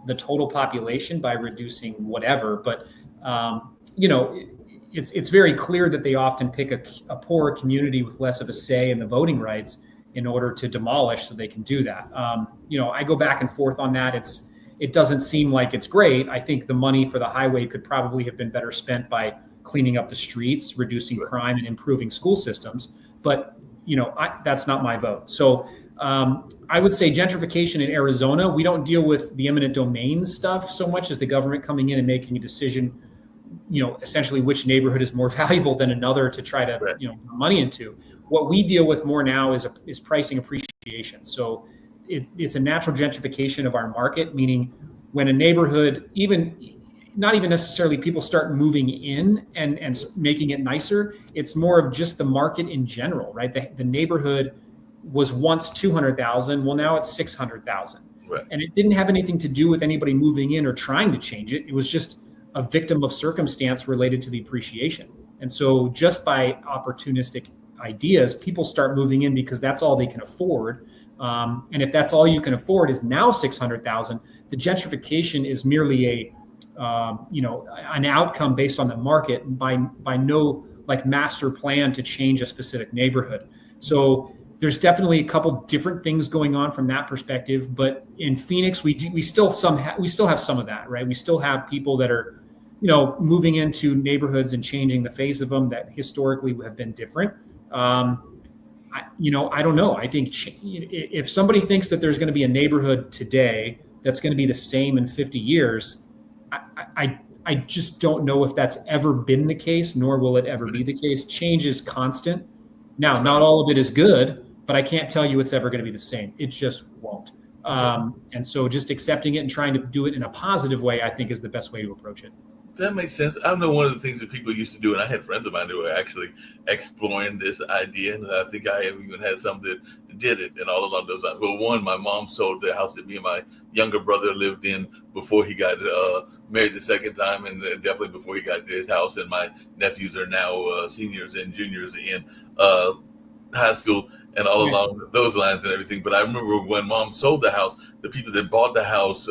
the total population by reducing whatever, but, it's very clear that they often pick a poorer community with less of a say in the voting rights in order to demolish so they can do that. I go back and forth on that. It doesn't seem like it's great. I think the money for the highway could probably have been better spent by cleaning up the streets, reducing crime, and improving school systems. But, that's not my vote. So I would say gentrification in Arizona, we don't deal with the eminent domain stuff so much as the government coming in and making a decision essentially which neighborhood is more valuable than another to try to, Right. put money into. What we deal with more now is pricing appreciation. So it's a natural gentrification of our market, meaning when a neighborhood, not even necessarily people start moving in and making it nicer, it's more of just the market in general, right? The neighborhood was once 200,000. Well, now it's 600,000. Right. And it didn't have anything to do with anybody moving in or trying to change it. It was just a victim of circumstance related to the appreciation. And so just by opportunistic ideas, people start moving in because that's all they can afford. And if that's all you can afford is now 600,000, the gentrification is merely an outcome based on the market by no like master plan to change a specific neighborhood. So there's definitely a couple different things going on from that perspective. But in Phoenix, we still have some of that, right? We still have people that are, moving into neighborhoods and changing the face of them that historically have been different. I don't know. I think if somebody thinks that there's going to be a neighborhood today that's going to be the same in 50 years, I just don't know if that's ever been the case, nor will it ever be the case. Change is constant. Now, not all of it is good, but I can't tell you it's ever going to be the same. It just won't. And so just accepting it and trying to do it in a positive way, I think, is the best way to approach it. That makes sense. I know one of the things that people used to do, and I had friends of mine who were actually exploring this idea, and I think I even had some that did it, and all along those lines. Well, one, my mom sold the house that me and my younger brother lived in before he got married the second time, and definitely before he got to his house. And my nephews are now seniors and juniors in high school, and all along those lines and everything. But I remember when Mom sold the house, the people that bought the house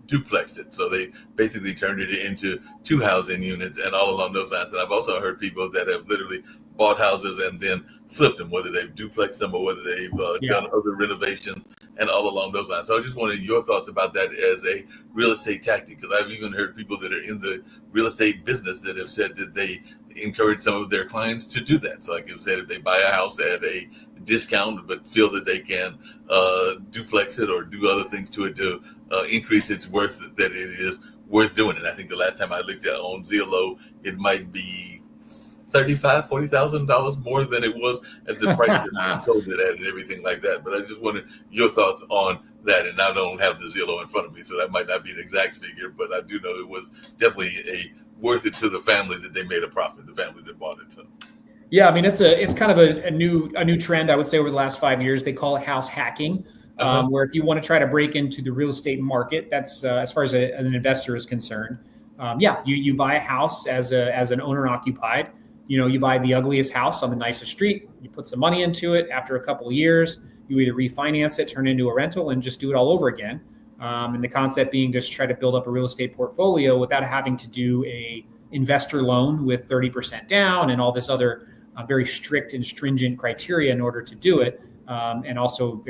duplexed it. So they basically turned it into 2 housing units and all along those lines. And I've also heard people that have literally bought houses and then flipped them, whether they've duplexed them or whether they've done other renovations and all along those lines. So I just wanted your thoughts about that as a real estate tactic, because I've even heard people that are in the real estate business that have said that they encourage some of their clients to do that. So like you said, if they buy a house at a discount but feel that they can duplex it or do other things to it to increase its worth, that it is worth doing it. I think the last time I looked at on Zillow, it might be $40,000 more than it was at the price that I sold it at and everything like that. But I just wanted your thoughts on that. And I don't have the Zillow in front of me, so that might not be an exact figure, but I do know it was definitely worth it to the family that they made a profit, the family that bought it. Yeah, I mean, it's kind of a new trend, I would say, over the last 5 years. They call it house hacking, where if you want to try to break into the real estate market, that's as far as an investor is concerned. You buy a house as an owner occupied. You buy the ugliest house on the nicest street. You put some money into it. After a couple of years, you either refinance it, turn it into a rental, and just do it all over again. And the concept being just try to build up a real estate portfolio without having to do a investor loan with 30% down and all this other very strict and stringent criteria in order to do it, and also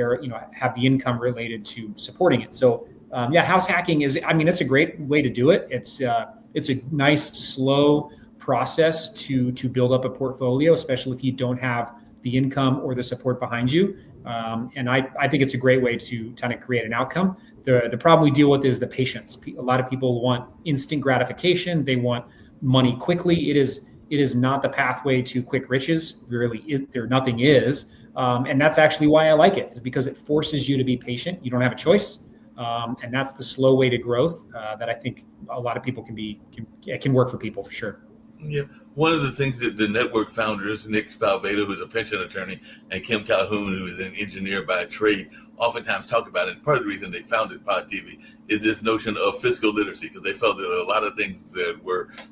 have the income related to supporting it. So house hacking it's a great way to do it. It's a nice slow process to build up a portfolio, especially if you don't have the income or the support behind you. And I think it's a great way to kind of create an outcome. The problem we deal with is the patience. A lot of people want instant gratification. They want money quickly. It is not the pathway to quick riches. Really, nothing is. And that's actually why I like it, is because it forces you to be patient. You don't have a choice. And that's the slow way to growth that I think a lot of people can work for people for sure. Yeah. One of the things that the network founders, Nick Spalveda, who's a pension attorney, and Kim Calhoun, who is an engineer by trade, oftentimes talk about it. It's part of the reason they founded Pod TV is this notion of fiscal literacy, because they felt that a lot of things that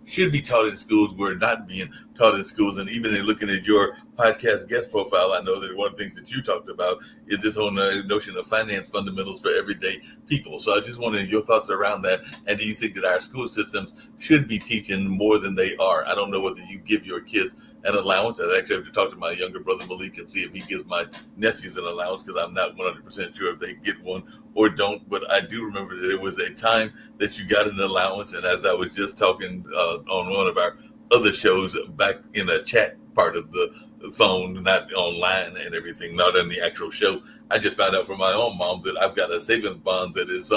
should be taught in schools were not being taught in schools. And even in looking at your podcast guest profile, I know that one of the things that you talked about is this whole notion of finance fundamentals for everyday people. So I just wanted your thoughts around that. And do you think that our school systems should be teaching more than they are? I don't know whether you give your kids an allowance. I actually have to talk to my younger brother Malik and see if he gives my nephews an allowance, because I'm not 100% sure if they get one or don't. But I do remember that there was a time that you got an allowance. And as I was just talking on one of our other shows back in a chat part of the phone, not online and everything, not in the actual show, I just found out from my own mom that I've got a savings bond that is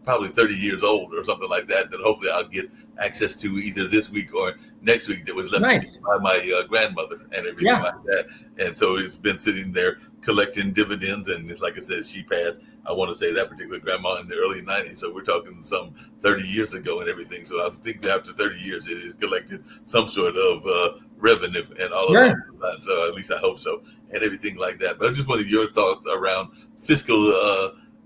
probably 30 years old or something like that hopefully I'll get access to either this week or next week that was left Nice. to me by my grandmother and everything Yeah. like that. And so it's been sitting there collecting dividends. And it's like I said, she passed, I want to say, that particular grandma in the early 90s. So we're talking some 30 years ago and everything. So I think that after 30 years, it has collected some sort of revenue and all of that. So at least I hope so, and everything like that. But I just wanted your thoughts around fiscal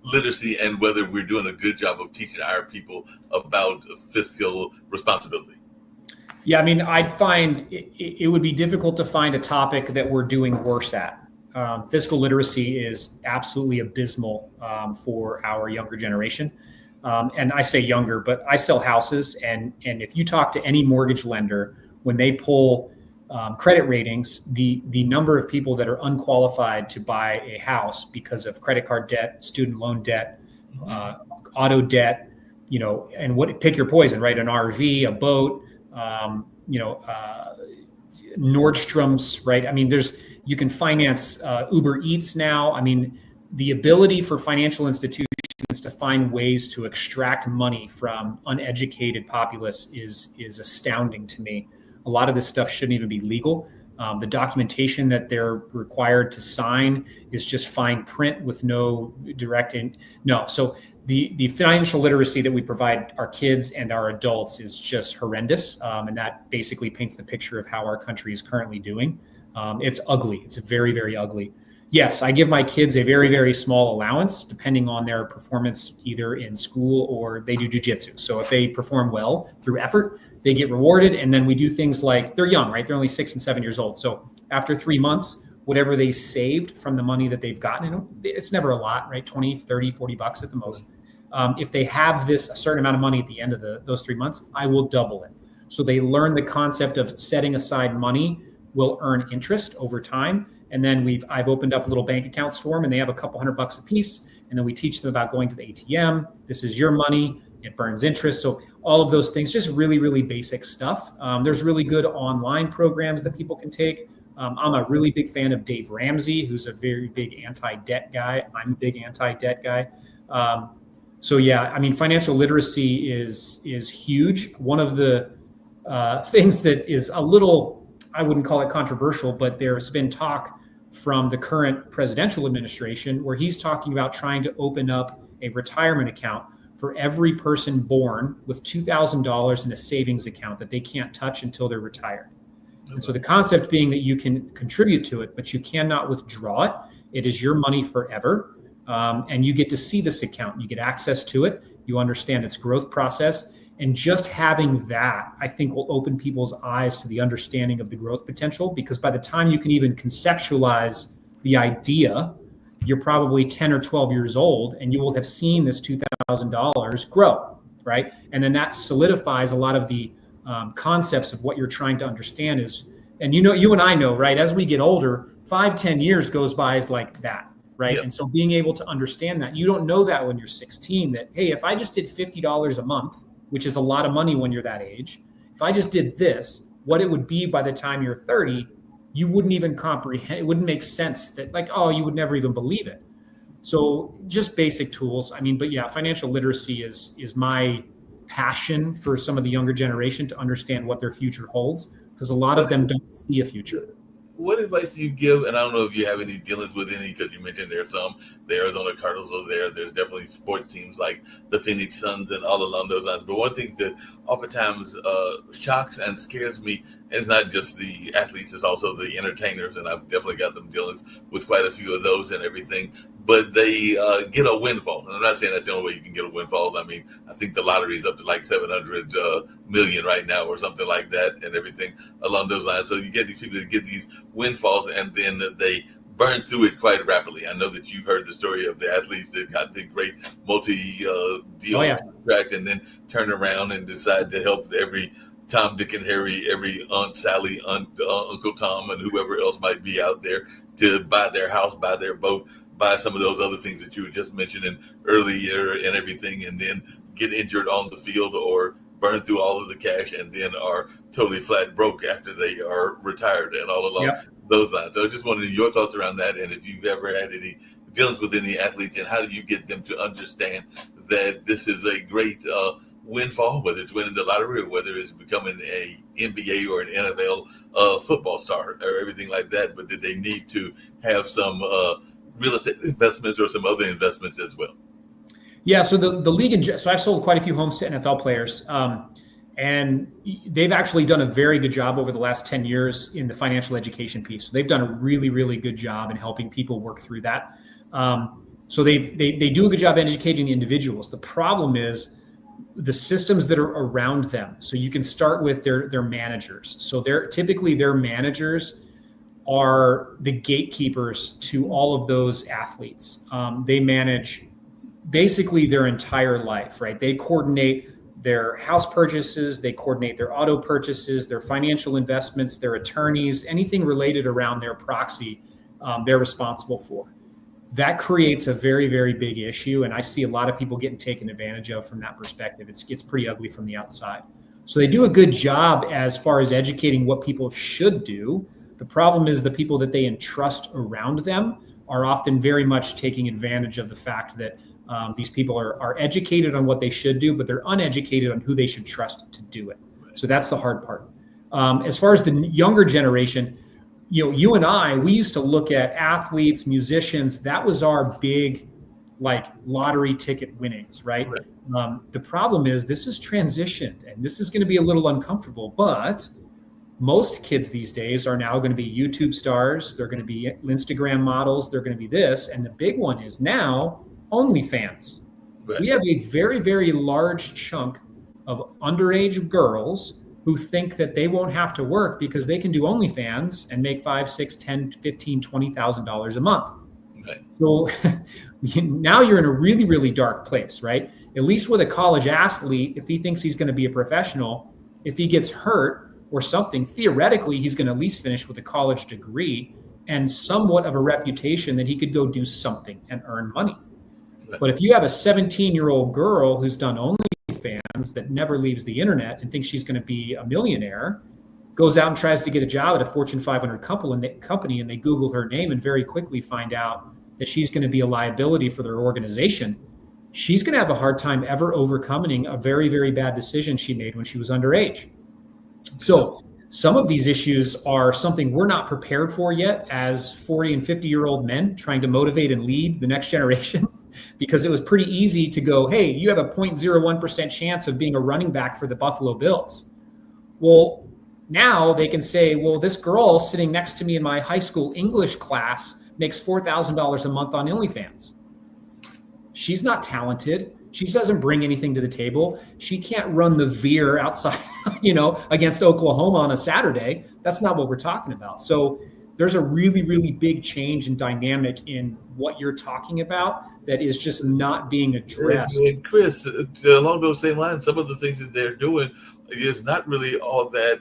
literacy and whether we're doing a good job of teaching our people about fiscal responsibility. Yeah, I mean, I'd find it would be difficult to find a topic that we're doing worse at. Fiscal literacy is absolutely abysmal for our younger generation. And I say younger, but I sell houses. And if you talk to any mortgage lender, when they pull credit ratings, the number of people that are unqualified to buy a house because of credit card debt, student loan debt, auto debt, and pick your poison, right? An RV, a boat, Nordstrom's, right? I mean, you can finance Uber Eats now. I mean, the ability for financial institutions to find ways to extract money from uneducated populace is astounding to me. A lot of this stuff shouldn't even be legal. The documentation that they're required to sign is just fine print with no So the financial literacy that we provide our kids and our adults is just horrendous. And that basically paints the picture of how our country is currently doing. It's ugly. It's very, very ugly. Yes, I give my kids a very, very small allowance depending on their performance, either in school or they do jujitsu. So if they perform well through effort, they get rewarded. And then we do things like, they're young, right? They're only 6 and 7 years old. So after 3 months, whatever they saved from the money that they've gotten, it's never a lot, right? 20, 30, 40 bucks at the most. If they have a certain amount of money at the end of those 3 months, I will double it. So they learn the concept of setting aside money will earn interest over time. And then I've opened up little bank accounts for them, and they have a couple $100 a piece. And then we teach them about going to the ATM. This is your money. It burns interest. So all of those things, just really, really basic stuff. There's really good online programs that people can take. I'm a really big fan of Dave Ramsey, who's a very big anti-debt guy. I'm a big anti-debt guy. So yeah, I mean, financial literacy is huge. One of the things that is a little, I wouldn't call it controversial, but there's been talk from the current presidential administration where he's talking about trying to open up a retirement account for every person born with $2,000 in a savings account that they can't touch until they're retired. And so the concept being that you can contribute to it, but you cannot withdraw it. It is your money forever. And you get to see this account. You get access to it. You understand its growth process. And just having that, I think, will open people's eyes to the understanding of the growth potential, because by the time you can even conceptualize the idea, you're probably 10 or 12 years old and you will have seen this $2,000 grow, right? And then that solidifies a lot of the concepts of what you're trying to understand and you and I know, right? As we get older, 5-10 years goes by as like that, right? Yep. And so being able to understand that, you don't know that when you're 16, that, hey, if I just did $50 a month, which is a lot of money when you're that age. If I just did this, what it would be by the time you're 30, you wouldn't even comprehend. It wouldn't make sense that you would never even believe it. So just basic tools. I mean, but yeah, financial literacy is my passion for some of the younger generation to understand what their future holds, because a lot of them don't see a future. What advice do you give? And I don't know if you have any dealings with any, because you mentioned there's some, the Arizona Cardinals are there. There's definitely sports teams like the Phoenix Suns and all along those lines. But one thing that oftentimes shocks and scares me is not just the athletes, it's also the entertainers. And I've definitely got some dealings with quite a few of those and everything. But they get a windfall. And I'm not saying that's the only way you can get a windfall. I mean, I think the lottery is up to like 700 million right now or something like that and everything along those lines. So you get these people that get these windfalls and then they burn through it quite rapidly. I know that you've heard the story of the athletes that got the great multi-deal contract and then turn around and decide to help every Tom, Dick, and Harry, every Aunt Sally, Uncle Tom, and whoever else might be out there to buy their house, buy their boat, buy some of those other things that you were just mentioning earlier and everything, and then get injured on the field or burn through all of the cash and then are totally flat broke after they are retired and all along those lines. So I just wanted your thoughts around that, and if you've ever had any dealings with any athletes, and how do you get them to understand that this is a great windfall, whether it's winning the lottery or whether it's becoming a NBA or an NFL football star or everything like that. But did they need to have some real estate investments or some other investments as well? Yeah, so the league, so I've sold quite a few homes to NFL players, and they've actually done a very good job over the last 10 years in the financial education piece. So they've done a really, really good job in helping people work through that. So they do a good job educating the individuals. The problem is the systems that are around them. So you can start with their managers. So typically their managers are the gatekeepers to all of those athletes. They manage basically their entire life, right? They coordinate their house purchases, they coordinate their auto purchases, their financial investments, their attorneys, anything related around their proxy, they're responsible for. That creates a very, very big issue. And I see a lot of people getting taken advantage of from that perspective. It's pretty ugly from the outside. So they do a good job as far as educating what people should do. The problem is the people that they entrust around them are often very much taking advantage of the fact that these people are educated on what they should do, but they're uneducated on who they should trust to do it. So that's the hard part. As far as the younger generation, you and I, we used to look at athletes, musicians. That was our big, like, lottery ticket winnings, right? The problem is this is transitioned, and this is going to be a little uncomfortable. But most kids these days are now going to be YouTube stars. They're going to be Instagram models. They're going to be this, and the big one is now OnlyFans. Right. We have a very, very large chunk of underage girls who think that they won't have to work because they can do OnlyFans and make $5, $6, $10, $15, $20,000 a month. Right. So now you're in a really, really dark place, right? At least with a college athlete, if he thinks he's going to be a professional, if he gets hurt or something, theoretically, he's going to at least finish with a college degree and somewhat of a reputation that he could go do something and earn money. But if you have a 17-year-old girl who's done OnlyFans that never leaves the internet and thinks she's going to be a millionaire, goes out and tries to get a job at a Fortune 500 company, and they Google her name and very quickly find out that she's going to be a liability for their organization, she's going to have a hard time ever overcoming a very, very bad decision she made when she was underage. So some of these issues are something we're not prepared for yet as 40 and 50-year-old men trying to motivate and lead the next generation. Because it was pretty easy to go, hey, you have a 0.01% chance of being a running back for the Buffalo Bills. Well, now they can say, well, this girl sitting next to me in my high school English class makes $4,000 a month on OnlyFans. She's not talented. She doesn't bring anything to the table. She can't run the veer outside, against Oklahoma on a Saturday. That's not what we're talking about. So there's a really, really big change in dynamic in what you're talking about that is just not being addressed. And Chris, along those same lines, some of the things that they're doing is not really all that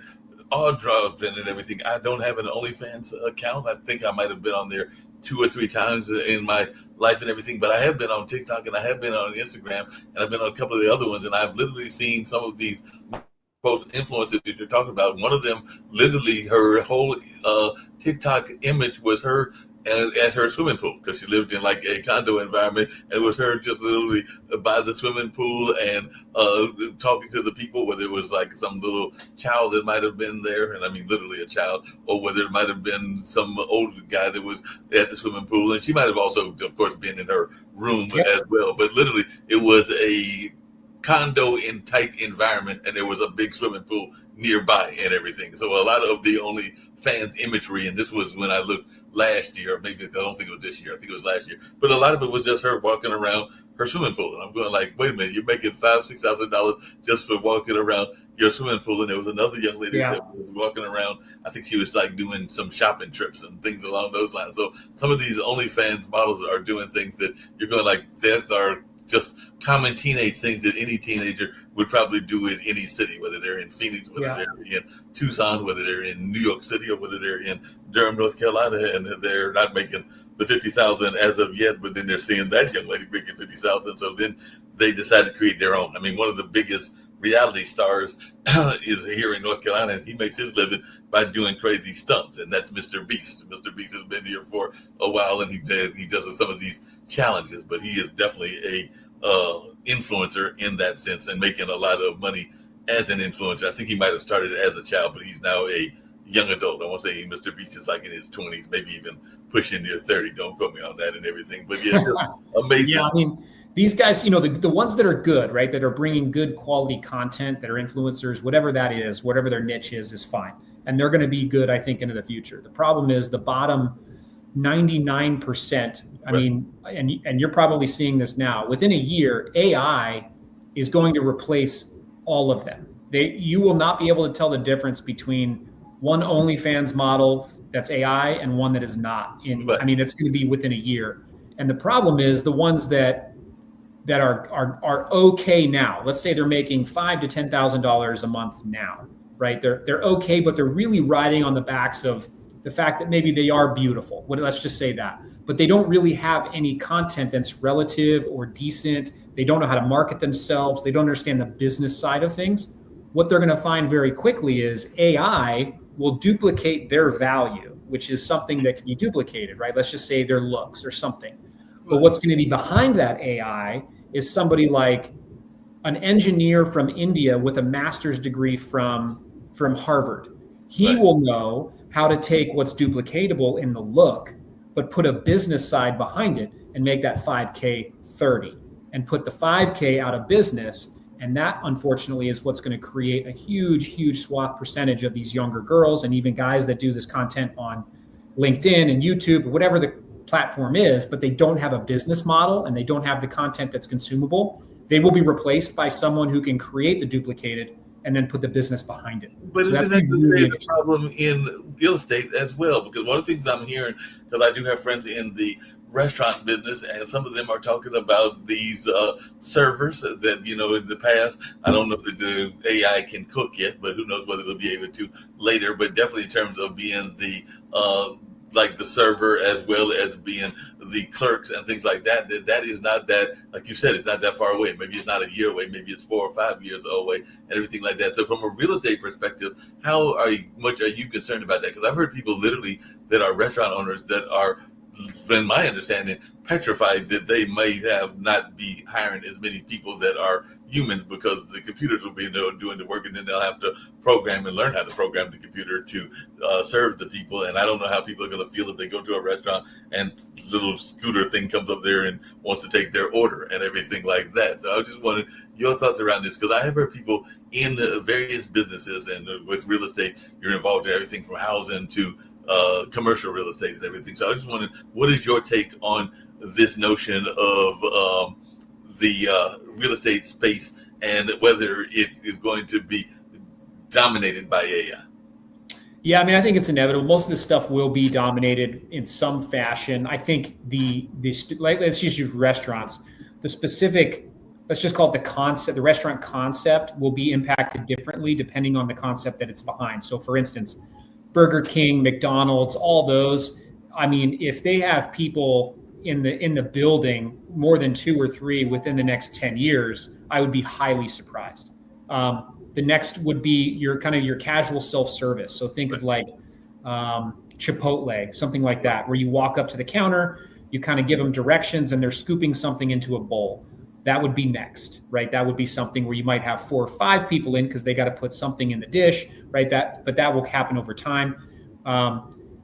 awe-dropping and everything. I don't have an OnlyFans account. I think I might have been on there 2 or 3 times in my life and everything, but I have been on TikTok and I have been on Instagram and I've been on a couple of the other ones, and I've literally seen some of these influencers that you're talking about. One of them, literally, her whole TikTok image was her at her swimming pool, because she lived in like a condo environment, and it was her just literally by the swimming pool and talking to the people, whether it was like some little child that might have been there, and I mean literally a child, or whether it might have been some older guy that was at the swimming pool, and she might have also, of course, been in her room as well. But literally, it was a condo in tight environment, and there was a big swimming pool nearby and everything. So a lot of the OnlyFans imagery, and this was when I looked last year, maybe I don't think it was this year, I think it was last year, but a lot of it was just her walking around her swimming pool. And I'm going like, wait a minute, you're making $5,000-$6,000 just for walking around your swimming pool. And there was another young lady that was walking around, I think she was like doing some shopping trips and things along those lines. So some of these OnlyFans models are doing things that you're going like, that's are just common teenage things that any teenager would probably do in any city, whether they're in Phoenix, whether they're in Tucson, whether they're in New York City, or whether they're in Durham, North Carolina, and they're not making the $50,000 as of yet, but then they're seeing that young lady making $50,000. So then they decide to create their own. I mean, one of the biggest reality stars is here in North Carolina, and he makes his living by doing crazy stunts, and that's Mr. Beast. Mr. Beast has been here for a while, and he does some of these challenges, but he is definitely a influencer in that sense and making a lot of money as an influencer. I think he might have started as a child, but he's now a young adult. I won't say Mr. Beast is like in his 20s, maybe even pushing near 30. Don't quote me on that and everything. But yeah, amazing. Yeah, I mean, these guys, the ones that are good, right, that are bringing good quality content, that are influencers, whatever that is, whatever their niche is fine. And they're going to be good, I think, into the future. The problem is the bottom 99%. I mean, and you're probably seeing this now. Within a year, AI is going to replace all of them. You will not be able to tell the difference between one OnlyFans model that's AI and one that is not. I mean, it's going to be within a year. And the problem is the ones that are okay now. Let's say they're making $5,000 to $10,000 a month now, right? They're okay, but they're really riding on the backs of the fact that maybe they are beautiful. Let's just say that. But they don't really have any content that's relative or decent. They don't know how to market themselves. They don't understand the business side of things. What they're going to find very quickly is AI will duplicate their value, which is something that can be duplicated, right? Let's just say their looks or something. But what's going to be behind that AI is somebody like an engineer from India with a master's degree from Harvard. He will know how to take what's duplicatable in the look, but put a business side behind it and make that 5K 30 and put the 5K out of business. And that, unfortunately, is what's going to create a huge, huge swath percentage of these younger girls and even guys that do this content on LinkedIn and YouTube, whatever the platform is, but they don't have a business model and they don't have the content that's consumable. They will be replaced by someone who can create the duplicated and then put the business behind it. But isn't that the problem in real estate as well? Because one of the things I'm hearing, because I do have friends in the restaurant business, and some of them are talking about these servers that, in the past, I don't know if the AI can cook yet, but who knows whether they'll be able to later. But definitely in terms of being the like the server as well as being the clerks and things like that, that is not that, like you said, it's not that far away. Maybe it's not a year away, maybe it's 4 or 5 years away and everything like that. So from a real estate perspective, how much are you concerned about that? Because I've heard people literally that are restaurant owners that are, in my understanding, petrified that they may not be hiring as many people that are humans because the computers will be doing the work, and then they'll have to program and learn how to program the computer to serve the people. And I don't know how people are going to feel if they go to a restaurant and little scooter thing comes up there and wants to take their order and everything like that. So I just wanted your thoughts around this, because I have heard people in various businesses, and with real estate, you're involved in everything from housing to commercial real estate and everything. So I just wondered, what is your take on this notion of the real estate space and whether it is going to be dominated by AI? Yeah, I mean, I think it's inevitable. Most of this stuff will be dominated in some fashion. I think let's just use restaurants. The specific, let's just call it the concept, the restaurant concept will be impacted differently depending on the concept that it's behind. So for instance, Burger King, McDonald's, all those, I mean, if they have people in the building more than 2 or 3 within the next 10 years, I would be highly surprised. The next would be your casual self-service. So think of like Chipotle, something like that, where you walk up to the counter, you kind of give them directions and they're scooping something into a bowl. That would be next, right? That would be something where you might have 4 or 5 people in because they got to put something in the dish, right? But that will happen over time.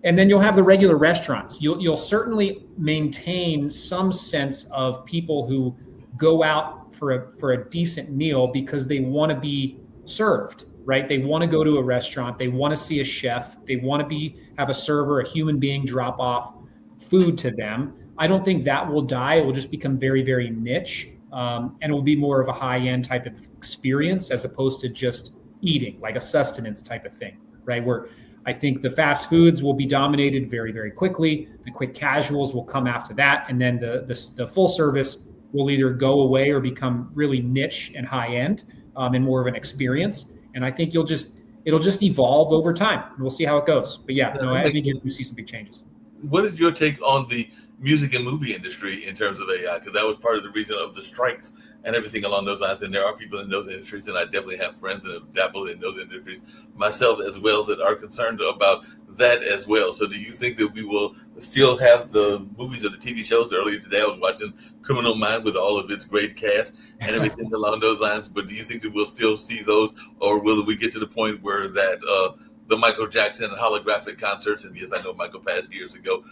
And then you'll have the regular restaurants. You'll certainly maintain some sense of people who go out for a decent meal because they want to be served, right? They want to go to a restaurant. They want to see a chef. They want to have a server, a human being drop off food to them. I don't think that will die. It will just become very, very niche. And it will be more of a high-end type of experience as opposed to just eating, like a sustenance type of thing, right? Where I think the fast foods will be dominated very, very quickly. The quick casuals will come after that. And then the full service will either go away or become really niche and high-end and more of an experience. And I think it'll just evolve over time. And we'll see how it goes. But yeah, I think you'll see some big changes. What is your take on the music and movie industry in terms of AI? Because that was part of the reason of the strikes and everything along those lines. And there are people in those industries, and I definitely have friends that have dabbled in those industries myself as well, that are concerned about that as well. So do you think that we will still have the movies or the TV shows? Earlier today, I was watching Criminal Mind with all of its great cast and everything along those lines. But do you think that we'll still see those, or will we get to the point where that the Michael Jackson holographic concerts, and yes, I know Michael passed years ago,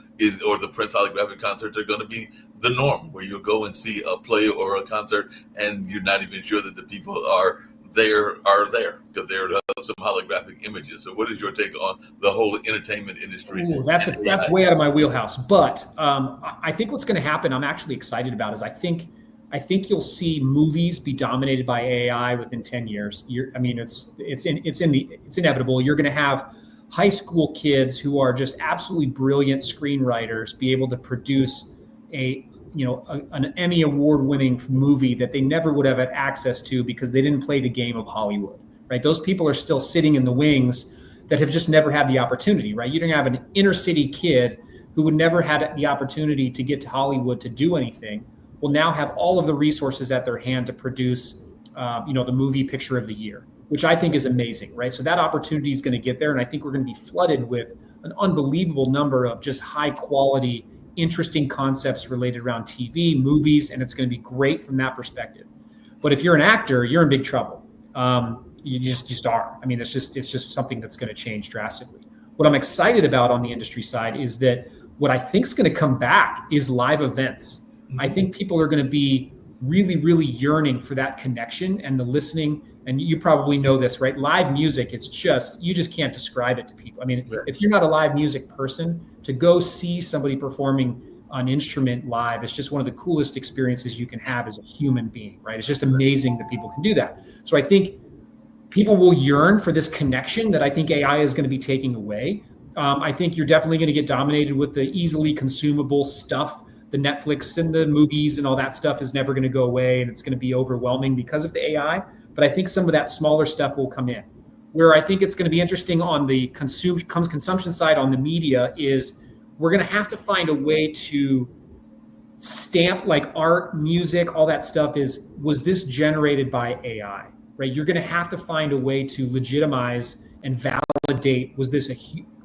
or the Prince holographic concerts are going to be the norm, where you'll go and see a play or a concert and you're not even sure that the people are there because they're some holographic images. So what is your take on the whole entertainment industry? Ooh, that's way out of my wheelhouse. But I think what's going to happen, I'm actually excited about, is I think you'll see movies be dominated by AI within 10 years. It's inevitable. You're going to have high school kids who are just absolutely brilliant screenwriters be able to produce an Emmy award-winning movie that they never would have had access to because they didn't play the game of Hollywood, right? Those people are still sitting in the wings that have just never had the opportunity, right? You're gonna have an inner city kid who would never had the opportunity to get to Hollywood to do anything, will now have all of the resources at their hand to produce, the movie picture of the year, which I think is amazing, right? So that opportunity is gonna get there, and I think we're gonna be flooded with an unbelievable number of just high quality, interesting concepts related around TV, movies, and it's going to be great from that perspective. But if you're an actor, you're in big trouble. You just are. I mean, it's just something that's going to change drastically. What I'm excited about on the industry side is that what I think is going to come back is live events. Mm-hmm. I think people are going to be really, really yearning for that connection and the listening. And you probably know this, right? Live music, you just can't describe it to people. I mean, if you're not a live music person, to go see somebody performing an instrument live, it's just one of the coolest experiences you can have as a human being, right? It's just amazing that people can do that. So I think people will yearn for this connection that I think AI is going to be taking away. I think you're definitely going to get dominated with the easily consumable stuff. The Netflix and the movies and all that stuff is never going to go away, and it's going to be overwhelming because of the AI. But I think some of that smaller stuff will come in. Where I think it's going to be interesting on the consumption side on the media is we're going to have to find a way to stamp, like art, music, all that stuff was this generated by AI, right? You're going to have to find a way to legitimize and validate, was this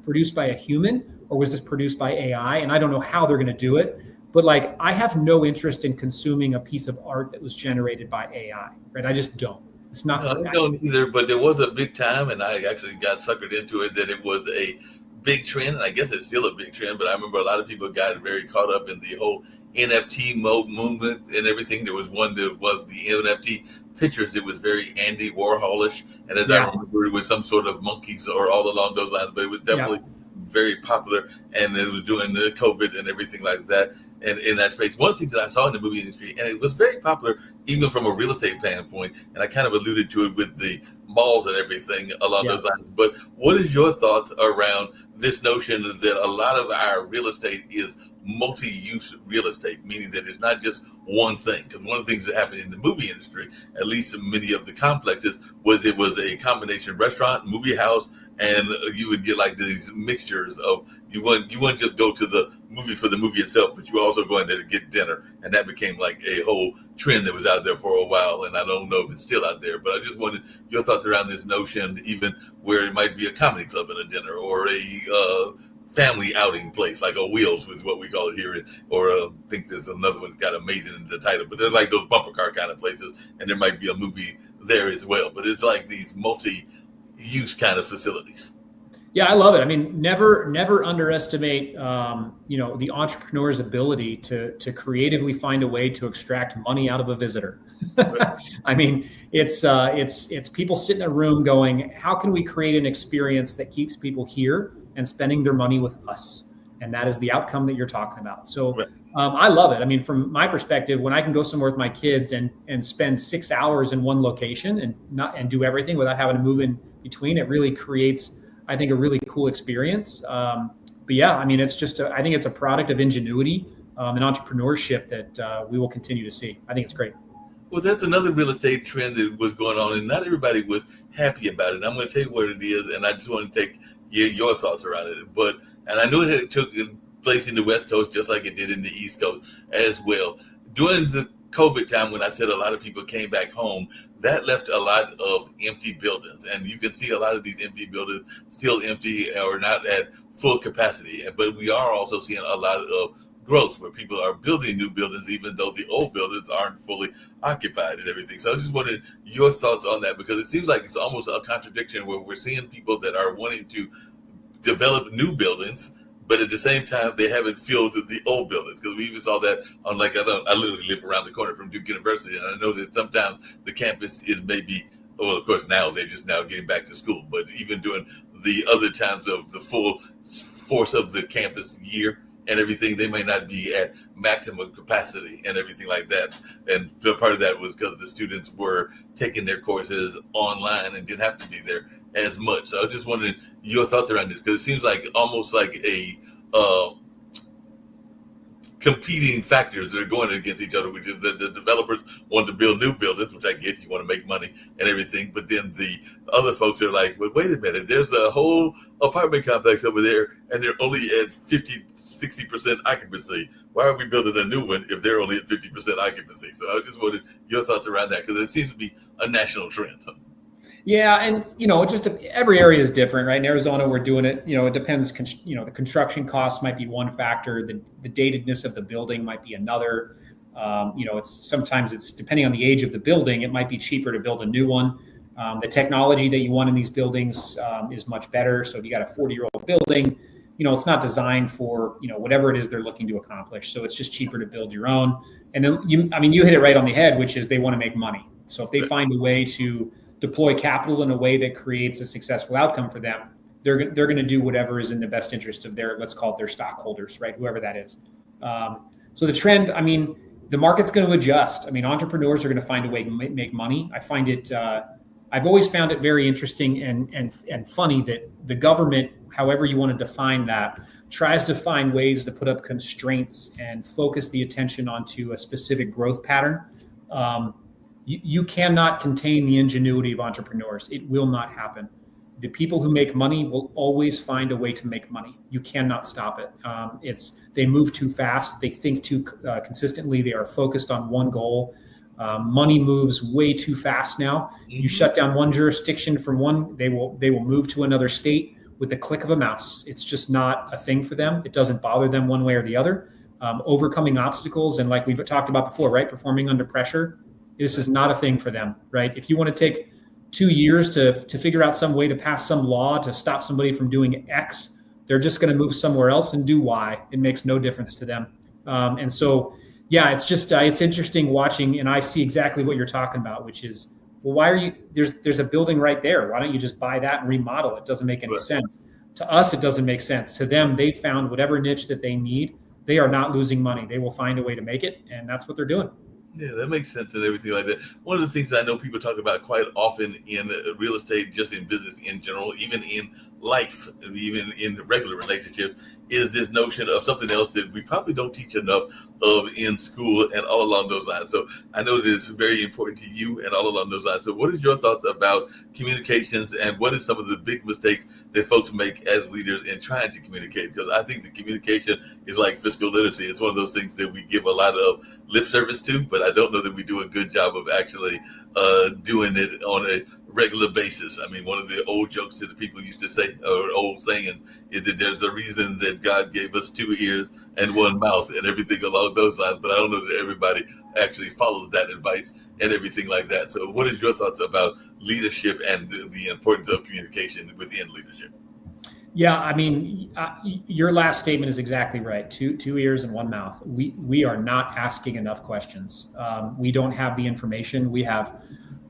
produced by a human or was this produced by AI? And I don't know how they're going to do it. But like, I have no interest in consuming a piece of art that was generated by AI, right? I just don't. It's not. No, I don't either, but there was a big time, and I actually got suckered into it, that it was a big trend, and I guess it's still a big trend, but I remember a lot of people got very caught up in the whole NFT movement and everything. There was one that was the NFT pictures that was very Andy Warholish, and as I remember, it was some sort of monkeys or all along those lines, but it was definitely very popular, and it was during the COVID and everything like that. And in that space, one of the things that I saw in the movie industry, and it was very popular even from a real estate standpoint, and I kind of alluded to it with the malls and everything along those lines. But what is your thoughts around this notion that a lot of our real estate is multi-use real estate, meaning that it's not just one thing? Because one of the things that happened in the movie industry, at least in many of the complexes, was it was a combination restaurant, movie house, and you would get like these mixtures of, you wouldn't just go to the movie for the movie itself, but you were also going there to get dinner. And that became like a whole trend that was out there for a while. And I don't know if it's still out there, but I just wanted your thoughts around this notion, even where it might be a comedy club and a dinner, or a family outing place, like a Wheels was what we call it here. Or I think there's another one that's got amazing in the title, but they're like those bumper car kind of places. And there might be a movie there as well. But it's like these multi-use kind of facilities. Yeah, I love it. I mean, never underestimate, the entrepreneur's ability to creatively find a way to extract money out of a visitor. I mean, it's people sitting in a room going, how can we create an experience that keeps people here and spending their money with us? And that is the outcome that you're talking about. So I love it. I mean, from my perspective, when I can go somewhere with my kids and spend 6 hours in one location and do everything without having to move in between, it really creates, I think, a really cool experience. But yeah, I mean, it's just, I think it's a product of ingenuity and entrepreneurship that we will continue to see. I think it's great. Well, that's another real estate trend that was going on, and not everybody was happy about it. I'm going to tell you what it is, and I just want to take your thoughts around it. And I knew it took place in the West Coast just like it did in the East Coast as well. During the COVID time, when I said a lot of people came back home, that left a lot of empty buildings. And you can see a lot of these empty buildings still empty or not at full capacity. But we are also seeing a lot of growth where people are building new buildings, even though the old buildings aren't fully occupied and everything. So I just wanted your thoughts on that, because it seems like it's almost a contradiction where we're seeing people that are wanting to develop new buildings, but at the same time they haven't filled the old buildings, because we even saw that on, like, I literally live around the corner from Duke University, and I know that sometimes the campus is maybe, well, of course now they're just now getting back to school, but even during the other times of the full force of the campus year and everything, they may not be at maximum capacity and everything like that. And part of that was because the students were taking their courses online and didn't have to be there as much. So I was just wondering your thoughts around this, because it seems like almost like a competing factors that are going against each other, which is the developers want to build new buildings, which I get, you want to make money and everything, but then the other folks are like, well, wait a minute, there's a whole apartment complex over there and they're only at 50-60% occupancy. Why are we building a new one if they're only at 50% occupancy? So I just wanted your thoughts around that, because it seems to be a national trend. Yeah, and just every area is different, right? In Arizona, we're doing it. It depends. The construction costs might be one factor. The datedness of the building might be another. Sometimes it's depending on the age of the building. It might be cheaper to build a new one. The technology that you want in these buildings is much better. So if you got a 40-year-old building, it's not designed for whatever it is they're looking to accomplish. So it's just cheaper to build your own. And then you hit it right on the head, which is they want to make money. So if they find a way to deploy capital in a way that creates a successful outcome for them, they're going to do whatever is in the best interest of their, let's call it their stockholders, right? Whoever that is. So the trend, the market's going to adjust. Entrepreneurs are going to find a way to make money. I find it, I've always found it very interesting and funny that the government, however you want to define that, tries to find ways to put up constraints and focus the attention onto a specific growth pattern. You cannot contain the ingenuity of entrepreneurs. It will not happen. The people who make money will always find a way to make money. You cannot stop it. They move too fast. They think too consistently. They are focused on one goal. Money moves way too fast now. You shut down one jurisdiction from one, they will move to another state with the click of a mouse. It's just not a thing for them. It doesn't bother them one way or the other. Overcoming obstacles, and like we've talked about before, right? Performing under pressure. This is not a thing for them, right? If you want to take 2 years to figure out some way to pass some law to stop somebody from doing X, they're just going to move somewhere else and do Y. It makes no difference to them. And so, yeah, it's just, it's interesting watching, and I see exactly what you're talking about, which is, well, why are you, there's a building right there. Why don't you just buy that and remodel it? It doesn't make any sense. To us, it doesn't make sense. To them, they found whatever niche that they need. They are not losing money. They will find a way to make it, and that's what they're doing. Yeah, that makes sense and everything like that. One of the things I know people talk about quite often in real estate, just in business in general, even in life, even in regular relationships, is this notion of something else that we probably don't teach enough of in school and all along those lines. So I know that it's very important to you and all along those lines. So what are your thoughts about communications, and what are some of the big mistakes that folks make as leaders in trying to communicate? Because I think the communication is like fiscal literacy. It's one of those things that we give a lot of lip service to, but I don't know that we do a good job of actually doing it on a regular basis. One of the old jokes that the people used to say, or old saying, is that there's a reason that God gave us 2 ears and 1 mouth and everything along those lines. But I don't know that everybody actually follows that advice and everything like that. So what is your thoughts about leadership and the importance of communication within leadership? Yeah, your last statement is exactly right. Two ears and 1 mouth. We are not asking enough questions. We don't have the information. We have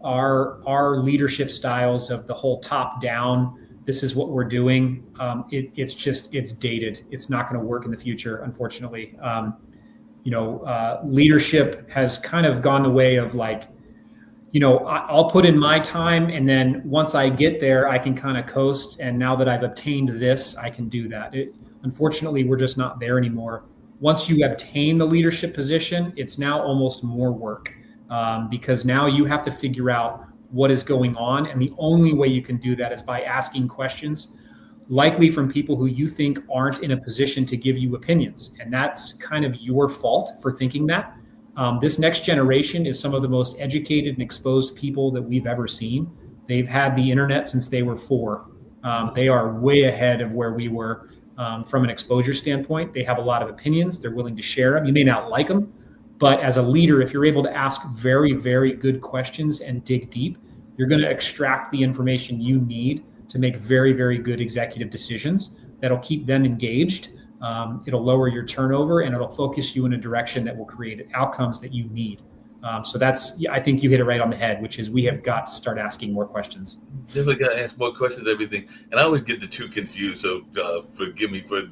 our leadership styles of the whole top down. This is what we're doing. It's dated. It's not going to work in the future, unfortunately. Leadership has kind of gone the way of like, I'll put in my time, and then once I get there, I can kind of coast. And now that I've obtained this, I can do that. Unfortunately, we're just not there anymore. Once you obtain the leadership position, it's now almost more work, because now you have to figure out what is going on. And the only way you can do that is by asking questions, likely from people who you think aren't in a position to give you opinions. And that's kind of your fault for thinking that. This next generation is some of the most educated and exposed people that we've ever seen. They've had the internet since they were 4. They are way ahead of where we were. from an exposure standpoint. They have a lot of opinions. They're willing to share them. You may not like them, but as a leader, if you're able to ask very, very good questions and dig deep, you're going to extract the information you need to make very, very good executive decisions that'll keep them engaged. It'll lower your turnover, and it'll focus you in a direction that will create outcomes that you need. So I think you hit it right on the head, which is we have got to start asking more questions. Definitely got to ask more questions, everything. And I always get the two confused, so forgive me for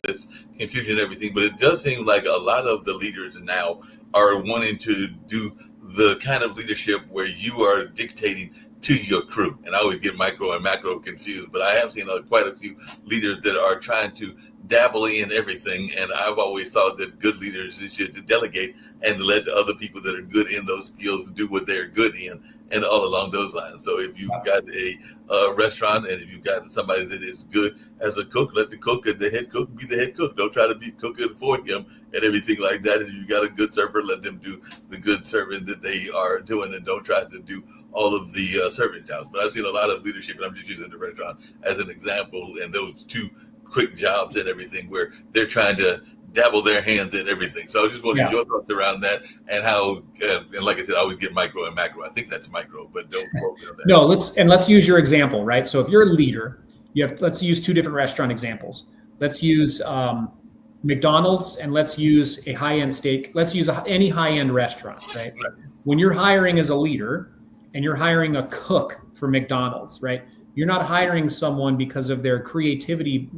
this confusion and everything, but it does seem like a lot of the leaders now are wanting to do the kind of leadership where you are dictating to your crew. And I always get micro and macro confused, but I have seen quite a few leaders that are trying to dabble in everything. And I've always thought that good leaders should delegate and let the other people that are good in those skills do what they're good in, and all along those lines. So if you've got a restaurant and if you've got somebody that is good as a cook, let the cook and the head cook be the head cook. Don't try to be cooking for him and everything like that. And if you've got a good server, let them do the good serving that they are doing, and don't try to do all of the serving jobs. But I've seen a lot of leadership, and I'm just using the restaurant as an example, and those two quick jobs and everything where they're trying to dabble their hands in everything. So I was just wondering your thoughts around that, and how, and like I said, I always get micro and macro. I think that's micro, but don't quote me on that. No, let's use your example, right? So if you're a leader, let's use two different restaurant examples. Let's use McDonald's, and let's use a high-end steak. Let's use any high-end restaurant, right? When you're hiring as a leader and you're hiring a cook for McDonald's, right? You're not hiring someone because of their creativity,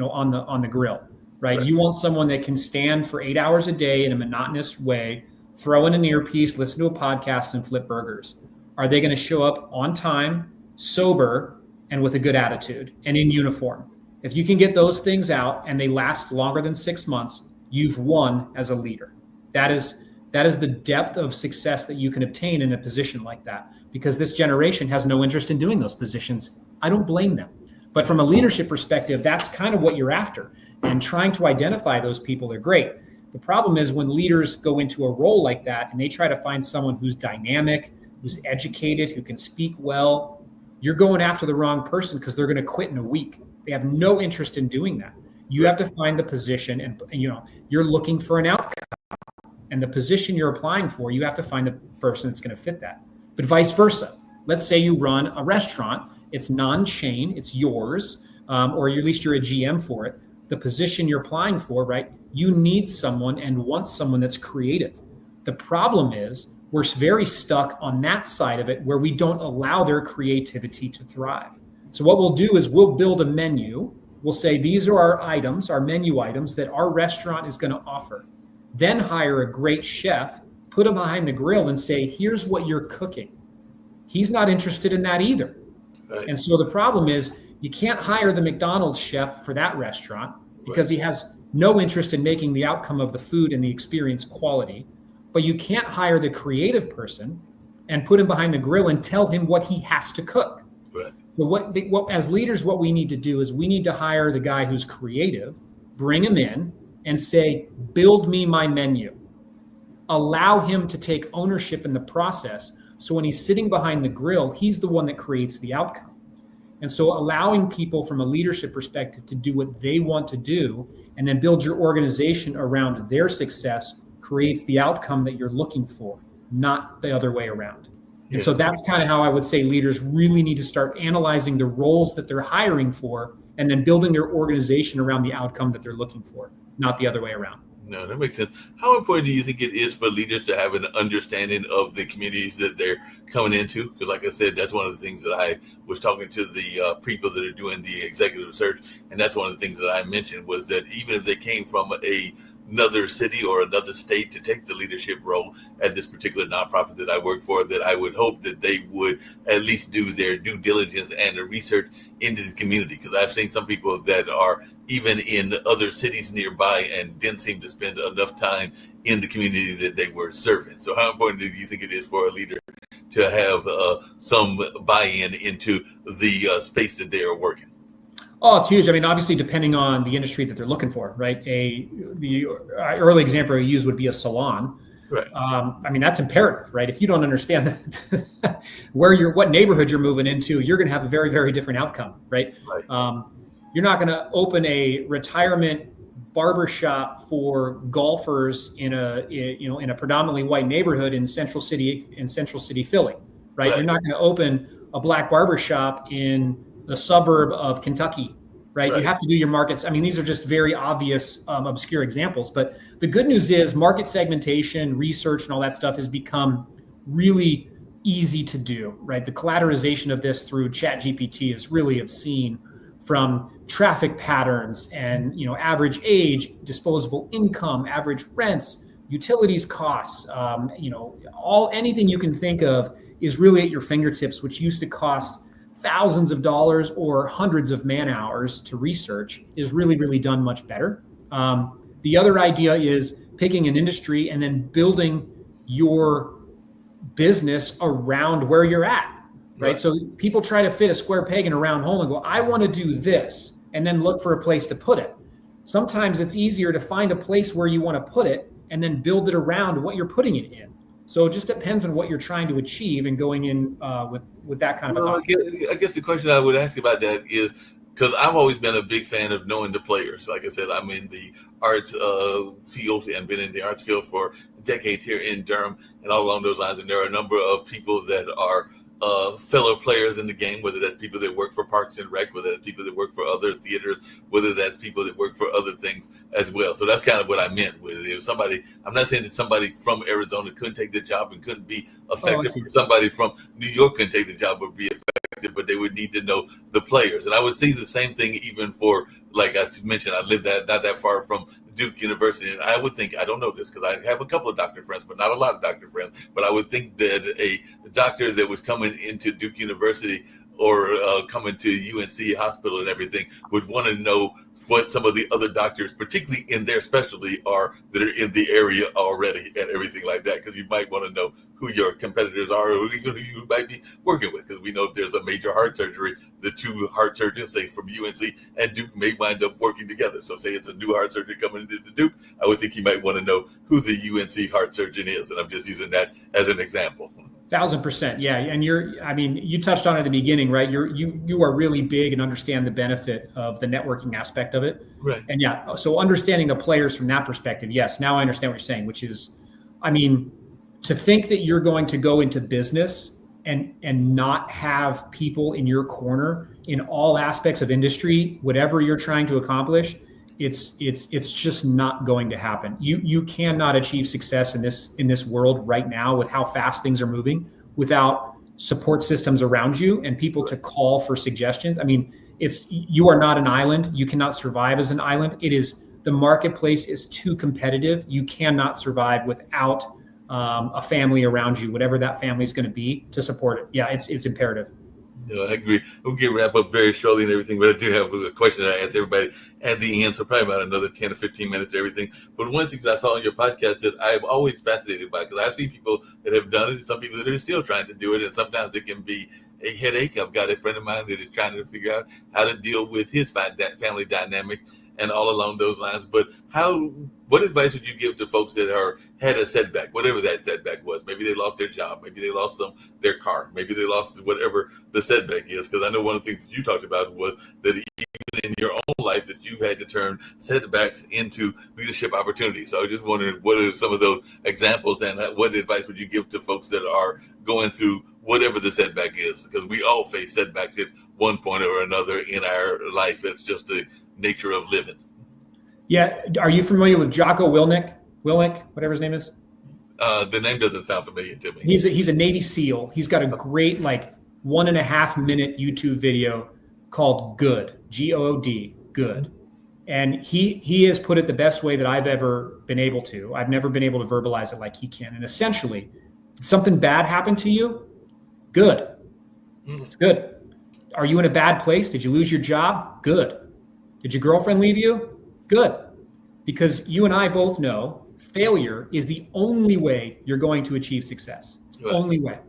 on the grill, right? You want someone that can stand for 8 hours a day in a monotonous way, throw in an earpiece, listen to a podcast, and flip burgers. Are they going to show up on time, sober, and with a good attitude and in uniform? If you can get those things out and they last longer than 6 months, you've won as a leader. That is the depth of success that you can obtain in a position like that, because this generation has no interest in doing those positions. I don't blame them. But from a leadership perspective, that's kind of what you're after. And trying to identify those people are great. The problem is when leaders go into a role like that and they try to find someone who's dynamic, who's educated, who can speak well, you're going after the wrong person, because they're going to quit in a week. They have no interest in doing that. You have to find the position, and you're looking for an outcome. And the position you're applying for, you have to find the person that's going to fit that. But vice versa. Let's say you run a restaurant. It's non-chain. It's yours, or at least you're a GM for it. The position you're applying for, right? You need someone and want someone that's creative. The problem is we're very stuck on that side of it, where we don't allow their creativity to thrive. So what we'll do is we'll build a menu. We'll say these are our items, our menu items that our restaurant is going to offer. Then hire a great chef, put him behind the grill, and say, here's what you're cooking. He's not interested in that either. Right. And so the problem is you can't hire the McDonald's chef for that restaurant because he has no interest in making the outcome of the food and the experience quality. But you can't hire the creative person and put him behind the grill and tell him what he has to cook. Right. So what as leaders, what we need to do is we need to hire the guy who's creative, bring him in, and say, build me my menu. Allow him to take ownership in the process. So when he's sitting behind the grill, he's the one that creates the outcome. And so allowing people from a leadership perspective to do what they want to do, and then build your organization around their success, creates the outcome that you're looking for, not the other way around. Yeah. And so that's kind of how I would say leaders really need to start analyzing the roles that they're hiring for, and then building their organization around the outcome that they're looking for, not the other way around. No, that makes sense. How important do you think it is for leaders to have an understanding of the communities that they're coming into? Because like I said, that's one of the things that I was talking to the people that are doing the executive search. And that's one of the things that I mentioned was that even if they came from another city or another state to take the leadership role at this particular nonprofit that I work for, that I would hope that they would at least do their due diligence and the research into the community. Because I've seen some people that are even in other cities nearby and didn't seem to spend enough time in the community that they were serving. So how important do you think it is for a leader to have some buy-in into the space that they are working? Oh, it's huge. I mean, obviously, depending on the industry that they're looking for, right? The early example I use would be a salon. Right. I mean, that's imperative, right? If you don't understand what neighborhood you're moving into, you're going to have a very, very different outcome, right? Right. You're not going to open a retirement barbershop for golfers in a predominantly white neighborhood in Central City Philly, right? You're not going to open a black barbershop in the suburb of Kentucky, right? You have to do your markets. I mean, these are just very obvious, obscure examples. But the good news is market segmentation, research, and all that stuff has become really easy to do, right? The collateralization of this through ChatGPT is really obscene, from traffic patterns and average age, disposable income, average rents, utilities costs, anything you can think of is really at your fingertips, which used to cost thousands of dollars or hundreds of man hours to research is really, really done much better. The other idea is picking an industry and then building your business around where you're at. Right. So people try to fit a square peg in a round hole and go, I want to do this, and then look for a place to put it. Sometimes it's easier to find a place where you want to put it and then build it around what you're putting it in. So it just depends on what you're trying to achieve and going in with that kind of I guess the question I would ask you about that is, because I've always been a big fan of knowing the players. Like I said, I'm in the arts field and been in the arts field for decades here in Durham and all along those lines. And there are a number of people that are fellow players in the game, whether that's people that work for Parks and Rec, whether that's people that work for other theaters, whether that's people that work for other things as well. So that's kind of what I meant with it. Somebody, I'm not saying that somebody from Arizona couldn't take the job and couldn't be effective, or somebody from New York couldn't take the job but be effective, but they would need to know the players. And I would see the same thing even for, like I mentioned, I lived not that far from Duke University, and I would think, I don't know this because I have a couple of doctor friends, but not a lot of doctor friends, but I would think that a doctor that was coming into Duke University or coming to UNC hospital and everything would want to know what some of the other doctors, particularly in their specialty, are that are in the area already and everything like that, because you might want to know who your competitors are or who you might be working with, because we know if there's a major heart surgery, the two heart surgeons, say from UNC and Duke, may wind up working together. So say it's a new heart surgeon coming into Duke, I would think you might want to know who the UNC heart surgeon is, and I'm just using that as an example. 1,000%. Yeah. And you touched on it at the beginning, right? You are really big and understand the benefit of the networking aspect of it. Right. And yeah, so understanding the players from that perspective. Yes. Now I understand what you're saying, which is, to think that you're going to go into business and not have people in your corner in all aspects of industry, whatever you're trying to accomplish, it's just not going to happen. You cannot achieve success in this world right now with how fast things are moving without support systems around you and people to call for suggestions. You are not an island. You cannot survive as an island. The marketplace is too competitive. You cannot survive without a family around you, whatever that family is going to be, to support it. Yeah, it's imperative. No, I agree. We'll get wrap up very shortly and everything, but I do have a question that I ask everybody at the end, so probably about another 10 or 15 minutes or everything. But one of the things I saw on your podcast that I'm always fascinated by, because I see people that have done it, some people that are still trying to do it, and sometimes it can be a headache. I've got a friend of mine that is trying to figure out how to deal with his family dynamic and all along those lines. But what advice would you give to folks that had a setback, whatever that setback was? Maybe they lost their job, maybe they lost their car, maybe they lost whatever the setback is. Because I know one of the things that you talked about was that even in your own life that you've had to turn setbacks into leadership opportunities. So I was just wondering, what are some of those examples, and what advice would you give to folks that are going through whatever the setback is? Because we all face setbacks at one point or another in our life. It's just the nature of living. Yeah. Are you familiar with Jocko Willink, whatever his name is? The name doesn't sound familiar to me. He's a Navy SEAL. He's got a great 1.5 minute YouTube video called Good, G-O-O-D, Good. And he has put it the best way that I've ever been able to. I've never been able to verbalize it like he can. And essentially, did something bad happen to you? Good. It's good. Are you in a bad place? Did you lose your job? Good. Did your girlfriend leave you? Good. Because you and I both know failure is the only way you're going to achieve success. It's the only way.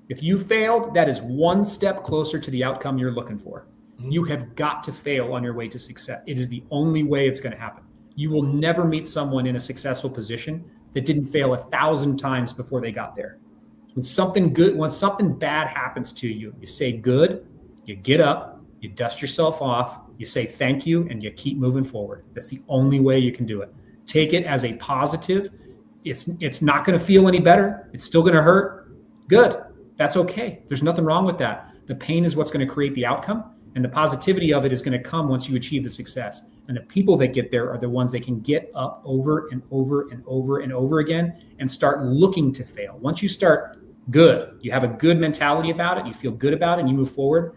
If you failed, that is one step closer to the outcome you're looking for. You have got to fail on your way to success. It is the only way it's going to happen. You will never meet someone in a successful position that didn't fail 1,000 times before they got there. When something bad happens to you, you say good, you get up, you dust yourself off, You say thank you and you keep moving forward. That's the only way you can do it. Take it as a positive. It's not going to feel any better. It's still going to hurt. Good. That's okay. There's nothing wrong with that. The pain is what's going to create the outcome, and the positivity of it is going to come once you achieve the success. And the people that get there are the ones that can get up over and over and over and over again and start looking to fail. Once you start good, you have a good mentality about it, you feel good about it, and you move forward.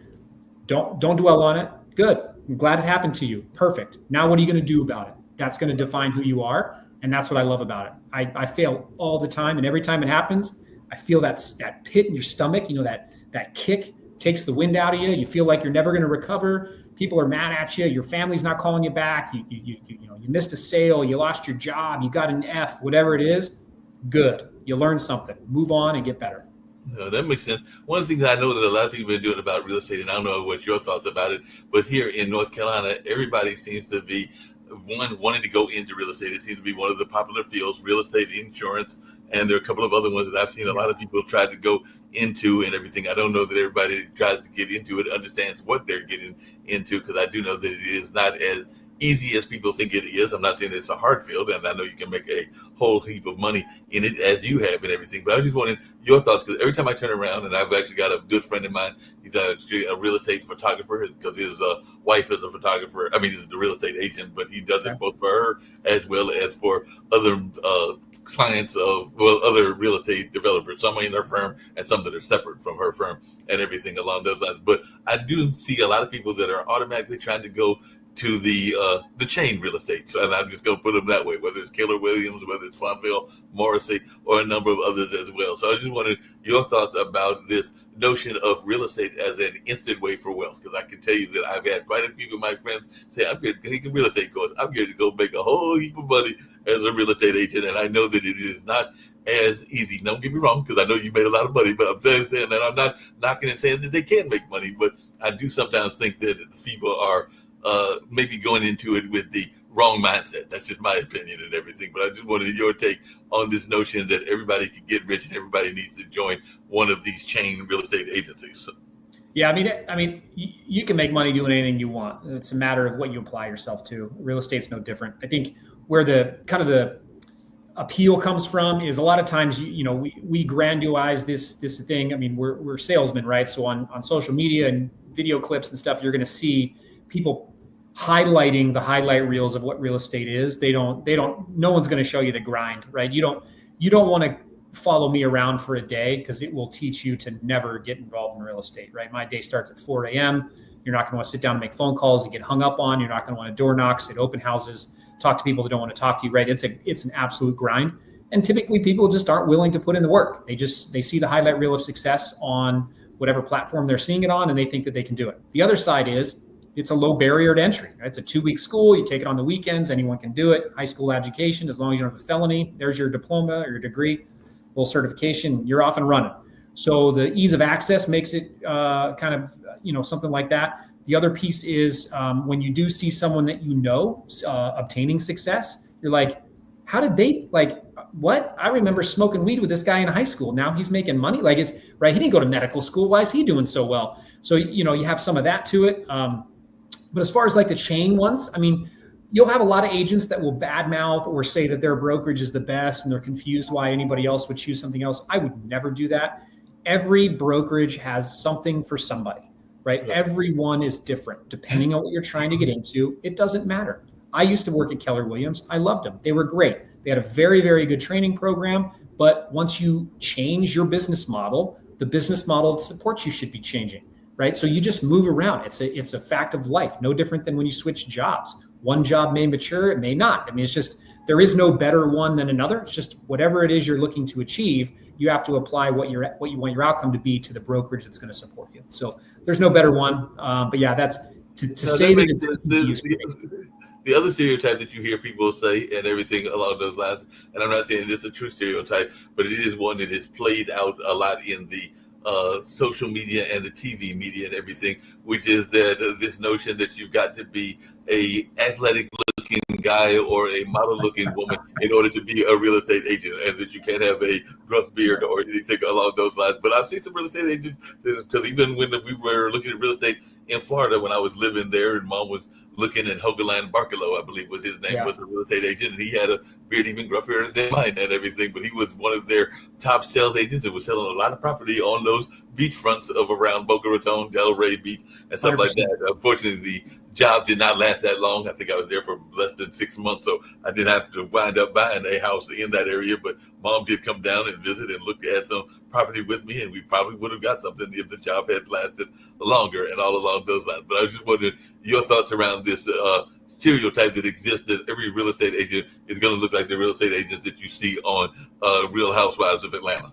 Don't dwell on it. Good. I'm glad it happened to you. Perfect. Now what are you going to do about it? That's going to define who you are. And that's what I love about it. I fail all the time. And every time it happens, I feel that pit in your stomach, that kick takes the wind out of you. You feel like you're never going to recover. People are mad at you. Your family's not calling you back. You missed a sale. You lost your job. You got an F, whatever it is. Good. You learned something. Move on and get better. No, that makes sense. One of the things I know that a lot of people have been doing about real estate, and I don't know what your thoughts about it, but here in North Carolina, everybody seems to be wanting to go into real estate. It seems to be one of the popular fields, real estate, insurance, and there are a couple of other ones that I've seen a lot of people try to go into and everything. I don't know that everybody tries to get into it, understands what they're getting into, because I do know that it is not as easy as people think it is. I'm not saying it's a hard field, and I know you can make a whole heap of money in it as you have and everything, but I just wanted your thoughts, because every time I turn around, and I've actually got a good friend of mine, he's actually a real estate photographer, because his wife is a photographer. I mean, he's the real estate agent, but he does it both for her as well as for other clients of other real estate developers, some in her firm and some that are separate from her firm and everything along those lines. But I do see a lot of people that are automatically trying to go to the chain real estate. So, and I'm just going to put them that way, whether it's Keller Williams, whether it's Fonville, Morrissey, or a number of others as well. So I just wanted your thoughts about this notion of real estate as an instant way for wealth, because I can tell you that I've had quite a few of my friends say, I'm going to take a real estate course. I'm going to go make a whole heap of money as a real estate agent. And I know that it is not as easy. Don't get me wrong, because I know you made a lot of money, but I'm saying that I'm not knocking and saying that they can't make money. But I do sometimes think that people are maybe going into it with the wrong mindset. That's just my opinion and everything. But I just wanted your take on this notion that everybody can get rich and everybody needs to join one of these chain real estate agencies. So. Yeah, I mean, you can make money doing anything you want. It's a matter of what you apply yourself to. Real estate's no different. I think where the kind of the appeal comes from is a lot of times, we grandiose this thing. I mean, we're salesmen, right? So on social media and video clips and stuff, you're going to see people highlighting the highlight reels of what real estate is. No one's going to show you the grind, right? You don't want to follow me around for a day, because it will teach you to never get involved in real estate, right? My day starts at 4 a.m. You're not going to want to sit down and make phone calls and get hung up on. You're not going to want to door knock, sit open houses, talk to people that don't want to talk to you, right? It's an absolute grind. And typically people just aren't willing to put in the work. They see the highlight reel of success on whatever platform they're seeing it on, and they think that they can do it. The other side is, it's a low barrier to entry. Right? It's a 2-week school. You take it on the weekends. Anyone can do it. High school education, as long as you don't have a felony, there's your diploma or your degree, full certification, you're off and running. So the ease of access makes it kind of, something like that. The other piece is when you do see someone that obtaining success, you're like, how did they, what? I remember smoking weed with this guy in high school. Now he's making money. He didn't go to medical school. Why is he doing so well? So, you have some of that to it. But as far as the chain ones, I mean, you'll have a lot of agents that will badmouth or say that their brokerage is the best and they're confused why anybody else would choose something else. I would never do that. Every brokerage has something for somebody, right? Yeah. Everyone is different depending on what you're trying to get into. It doesn't matter. I used to work at Keller Williams. I loved them. They were great. They had a very, very good training program. But once you change your business model, the business model that supports you should be changing. Right. So you just move around. It's a fact of life. No different than when you switch jobs. One job may mature, it may not. I mean, it's just, there is no better one than another. It's just whatever it is you're looking to achieve, you have to apply what you want your outcome to be to the brokerage that's going to support you. So there's no better one. But yeah, that's to say that it's the other stereotype that you hear people say and everything along those lines, and I'm not saying it's a true stereotype, but it is one that is played out a lot in the social media and the TV media and everything, which is that this notion that you've got to be a athletic looking guy or a model looking woman in order to be a real estate agent, and that you can't have a gruff beard or anything along those lines. But I've seen some real estate agents, because even when we were looking at real estate in Florida, when I was living there, and Mom was looking at Hogeland Barkalow, I believe was his name, was a real estate agent, and he had a beard even gruffier than mine and everything, but he was one of their top sales agents and was selling a lot of property on those beachfronts of around Boca Raton, Delray Beach, and stuff 100%. Like that. Unfortunately, the job did not last that long. I think I was there for less than 6 months, so I didn't have to wind up buying a house in that area, but Mom did come down and visit and look at some property with me, and we probably would have got something if the job had lasted longer and all along those lines. But I was just wondering your thoughts around this stereotype that exists that every real estate agent is going to look like the real estate agents that you see on Real Housewives of Atlanta.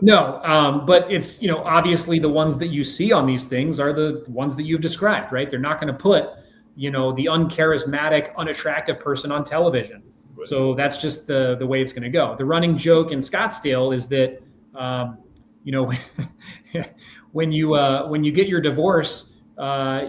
No, but it's, obviously the ones that you see on these things are the ones that you've described, right? They're not going to put, the uncharismatic, unattractive person on television. Right. So that's just the way it's going to go. The running joke in Scottsdale is that, when you get your divorce,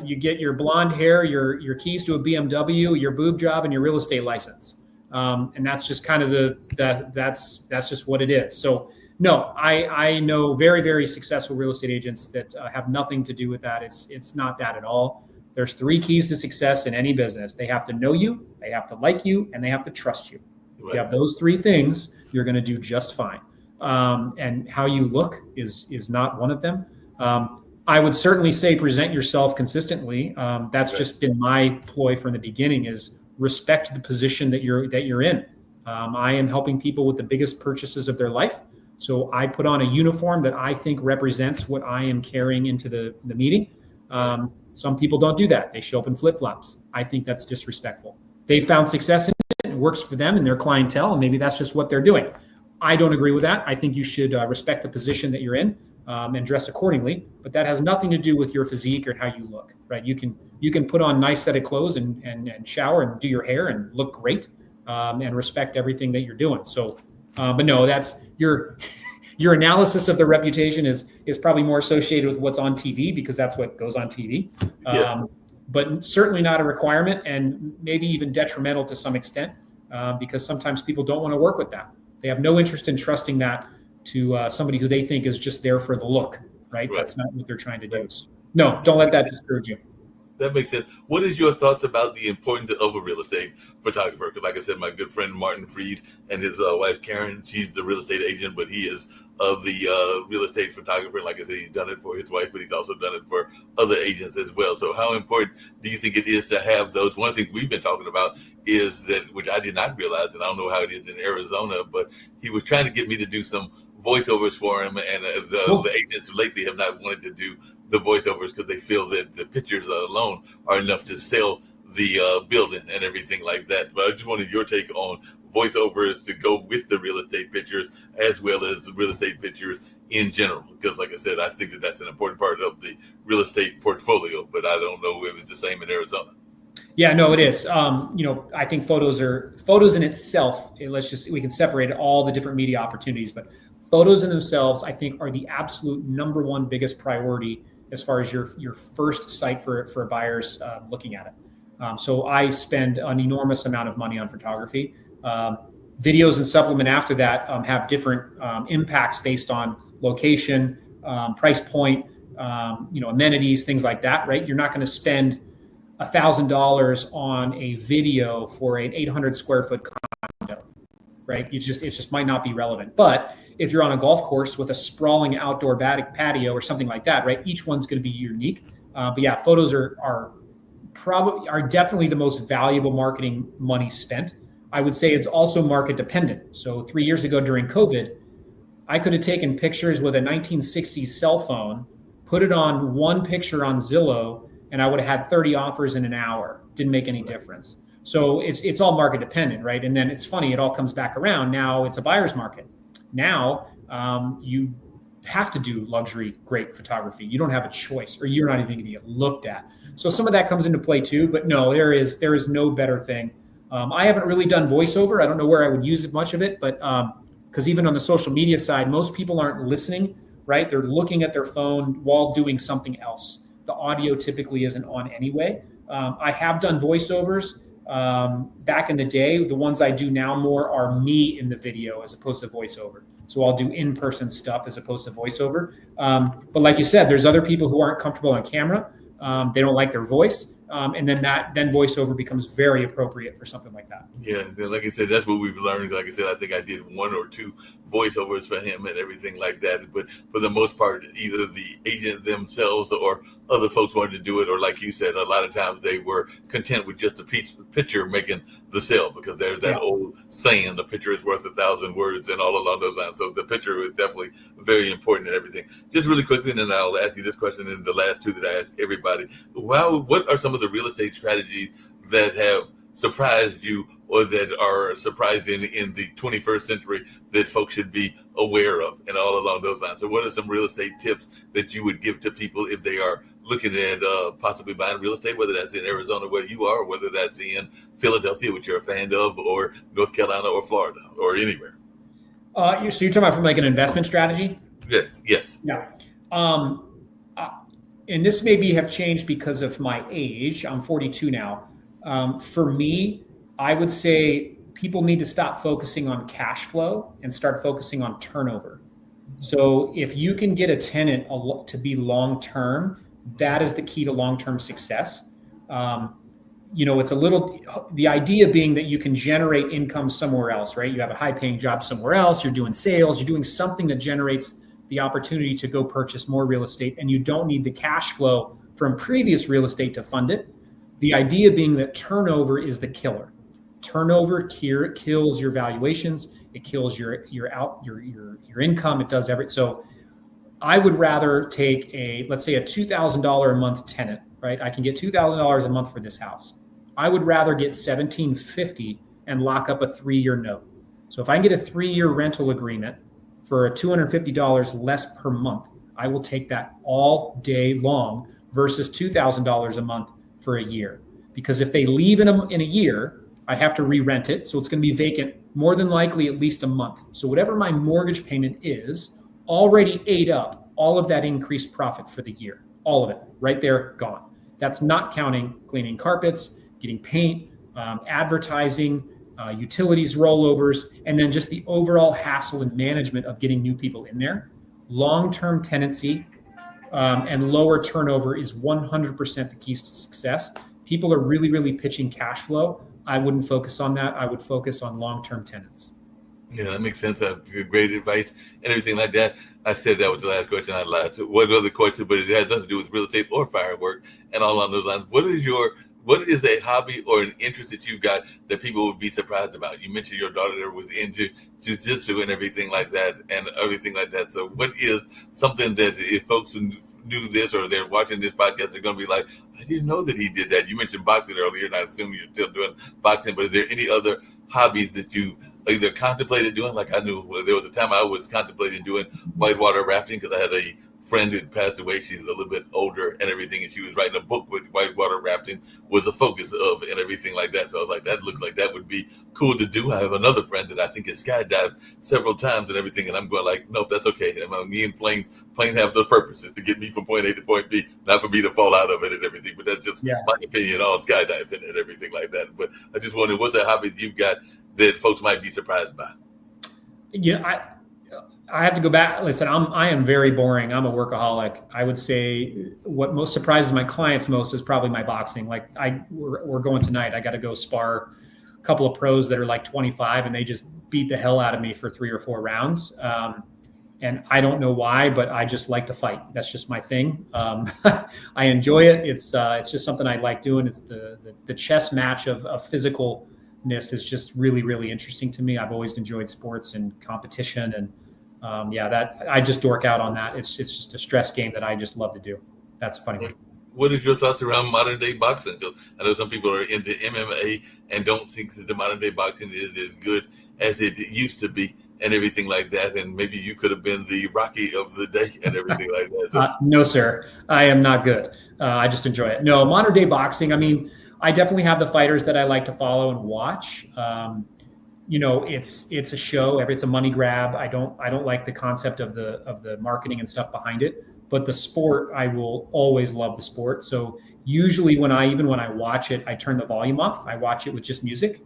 you get your blonde hair, your keys to a BMW, your boob job, and your real estate license. And that's just kind of that's just what it is. So no, I know very, very successful real estate agents that have nothing to do with that. It's not that at all. There's 3 keys to success in any business. They have to know you, they have to like you, and they have to trust you. Right. You have those 3 things, you're going to do just fine. And how you look is not one of them. I would certainly say present yourself consistently. That's just been my ploy from the beginning, is respect the position that you're in. I am helping people with the biggest purchases of their life. So I put on a uniform that I think represents what I am carrying into the meeting. Some people don't do that. They show up in flip-flops. I think that's disrespectful. They found success in it. It works for them and their clientele, and maybe that's just what they're doing. I don't agree with that. I think you should respect the position that you're in and dress accordingly. But that has nothing to do with your physique or how you look, right? You can put on a nice set of clothes and shower and do your hair and look great and respect everything that you're doing. So, but no, that's your analysis of the reputation is probably more associated with what's on TV, because that's what goes on TV. But certainly not a requirement, and maybe even detrimental to some extent, because sometimes people don't want to work with that. They have no interest in trusting that to somebody who they think is just there for the look, right? That's not what they're trying to do. So, no, don't let that discourage you. That makes sense. What is your thoughts about the importance of a real estate photographer? Because like I said, my good friend Martin Freed and his wife Karen, she's the real estate agent, but he is the real estate photographer. Like I said, he's done it for his wife, but he's also done it for other agents as well. So how important do you think it is to have those? One thing we've been talking about is that, which I did not realize, and I don't know how it is in Arizona, but he was trying to get me to do some voiceovers for him, and the agents lately have not wanted to do the voiceovers because they feel that the pictures alone are enough to sell the building and everything like that. But I just wanted your take on voiceovers to go with the real estate pictures as well as the real estate pictures in general. Because like I said, I think that that's an important part of the real estate portfolio, but I don't know if it's the same in Arizona. Yeah, no, it is. I think photos in itself. We can separate all the different media opportunities, but photos in themselves, I think, are the absolute number one biggest priority as far as your first site for buyers looking at it. So I spend an enormous amount of money on photography. Videos and supplement after that have different impacts based on location, price point, amenities, things like that, right? You're not going to spend $1,000 on a video for an 800 square foot condo, right? It just might not be relevant. But if you're on a golf course with a sprawling outdoor patio or something like that, right? Each one's going to be unique. But yeah, photos are definitely the most valuable marketing money spent. I would say it's also market dependent. So 3 years ago during COVID, I could have taken pictures with a 1960s cell phone, put it on one picture on Zillow, and I would have had 30 offers in an hour. Didn't make any difference. So it's all market dependent, right? And then it's funny, it all comes back around. Now it's a buyer's market. Now you have to do luxury, great photography. You don't have a choice, or you're not even going to get looked at. So some of that comes into play too. But no, there is no better thing. I haven't really done voiceover. I don't know where I would use much of it, but because even on the social media side, most people aren't listening right? They're looking at their phone while doing something else. The audio typically isn't on anyway. I have done voiceovers back in the day. The ones I do now more are me in the video as opposed to voiceover. So I'll do in-person stuff as opposed to voiceover. But like you said, there's other people who aren't comfortable on camera. They don't like their voice. And then voiceover becomes very appropriate for something like that. Yeah, like I said, that's what we've learned. Like I said, I think I did 1 or 2 voiceovers for him and everything like that. But for the most part, either the agent themselves or other folks wanted to do it, or like you said, a lot of times they were content with just a picture making the sale, because there's that old saying, the picture is worth 1,000 words, and all along those lines. So the picture is definitely very important and everything. Just really quickly, and then I'll ask you this question, and the last 2 that I ask everybody. Wow, what are some of the real estate strategies that have surprised you, or that are surprising in the 21st century, that folks should be aware of, and all along those lines? So what are some real estate tips that you would give to people if they are looking at possibly buying real estate, whether that's in Arizona where you are, or whether that's in Philadelphia, which you're a fan of, or North Carolina or Florida or anywhere? So you're talking about from like an investment strategy? Yes. Yeah. And this maybe have changed because of my age. I'm 42 now. For me, I would say people need to stop focusing on cash flow and start focusing on turnover. So if you can get a tenant to be long-term, that is the key to long-term success. It's the idea being that you can generate income somewhere else, right? You have a high-paying job somewhere else, you're doing sales, you're doing something that generates the opportunity to go purchase more real estate, and you don't need the cash flow from previous real estate to fund it. The idea being that turnover is the killer. Turnover kills your valuations. It kills your income. It does everything. So I would rather take let's say a $2,000 a month tenant, right? I can get $2,000 a month for this house. I would rather get $1,750 and lock up a 3-year note. So if I can get a 3-year rental agreement for $250 less per month, I will take that all day long versus $2,000 a month for a year. Because if they leave in a year, I have to re-rent it. So it's going to be vacant more than likely at least a month. So whatever my mortgage payment is already ate up all of that increased profit for the year. All of it right there, gone. That's not counting cleaning carpets, getting paint, advertising, utilities rollovers, and then just the overall hassle and management of getting new people in there. Long-term tenancy and lower turnover is 100% the key to success. People are really, really pitching cash flow. I wouldn't focus on that. I would focus on long-term tenants. Yeah, that makes sense. Great advice and everything like that. I said that was the last question. I lied. What other question? But it has nothing to do with real estate or firework and all on those lines. What is a hobby or an interest that you got that people would be surprised about? You mentioned your daughter that was into jiu-jitsu and everything like that. So what is something that if folks knew this or they're watching this podcast, they're going to be like, I didn't know that he did that. You mentioned boxing earlier, and I assume you're still doing boxing, but is there any other hobbies that you either contemplated doing? Like I knew there was a time I was contemplating doing whitewater rafting because I had a friend who passed away. She's a little bit older and everything, and she was writing a book with whitewater rafting was a focus of and everything like that. So I was like, that looked like that would be cool to do. I have another friend that I think has skydived several times and everything, and I'm going like, nope, that's okay. Me and plane have the purpose is to get me from point A to point B, not for me to fall out of it and everything. But that's just my opinion on skydiving and everything like that. But I just wondered, what's a hobby you've got that folks might be surprised by? Yeah, I have to go back. Listen, I am very boring. I'm a workaholic. I would say what most surprises my clients most is probably my boxing. Like we're going tonight. I got to go spar a couple of pros that are like 25, and they just beat the hell out of me for 3 or 4 rounds. And I don't know why, but I just like to fight. That's just my thing. I enjoy it. It's just something I like doing. It's the chess match of physicalness is just really, really interesting to me. I've always enjoyed sports and competition, and that I just dork out on that. It's just a stress game that I just love to do. That's a funny one. What is your thoughts around modern day boxing? Because I know some people are into MMA and don't think that the modern day boxing is as good as it used to be and everything like that. And maybe you could have been the Rocky of the day and everything like that. So. No, sir. I am not good. I just enjoy it. No, modern day boxing. I mean, I definitely have the fighters that I like to follow and watch. it's a show. It's a money grab. I don't like the concept of the marketing and stuff behind it. But the sport, I will always love the sport. So usually when I watch it, I turn the volume off. I watch it with just music,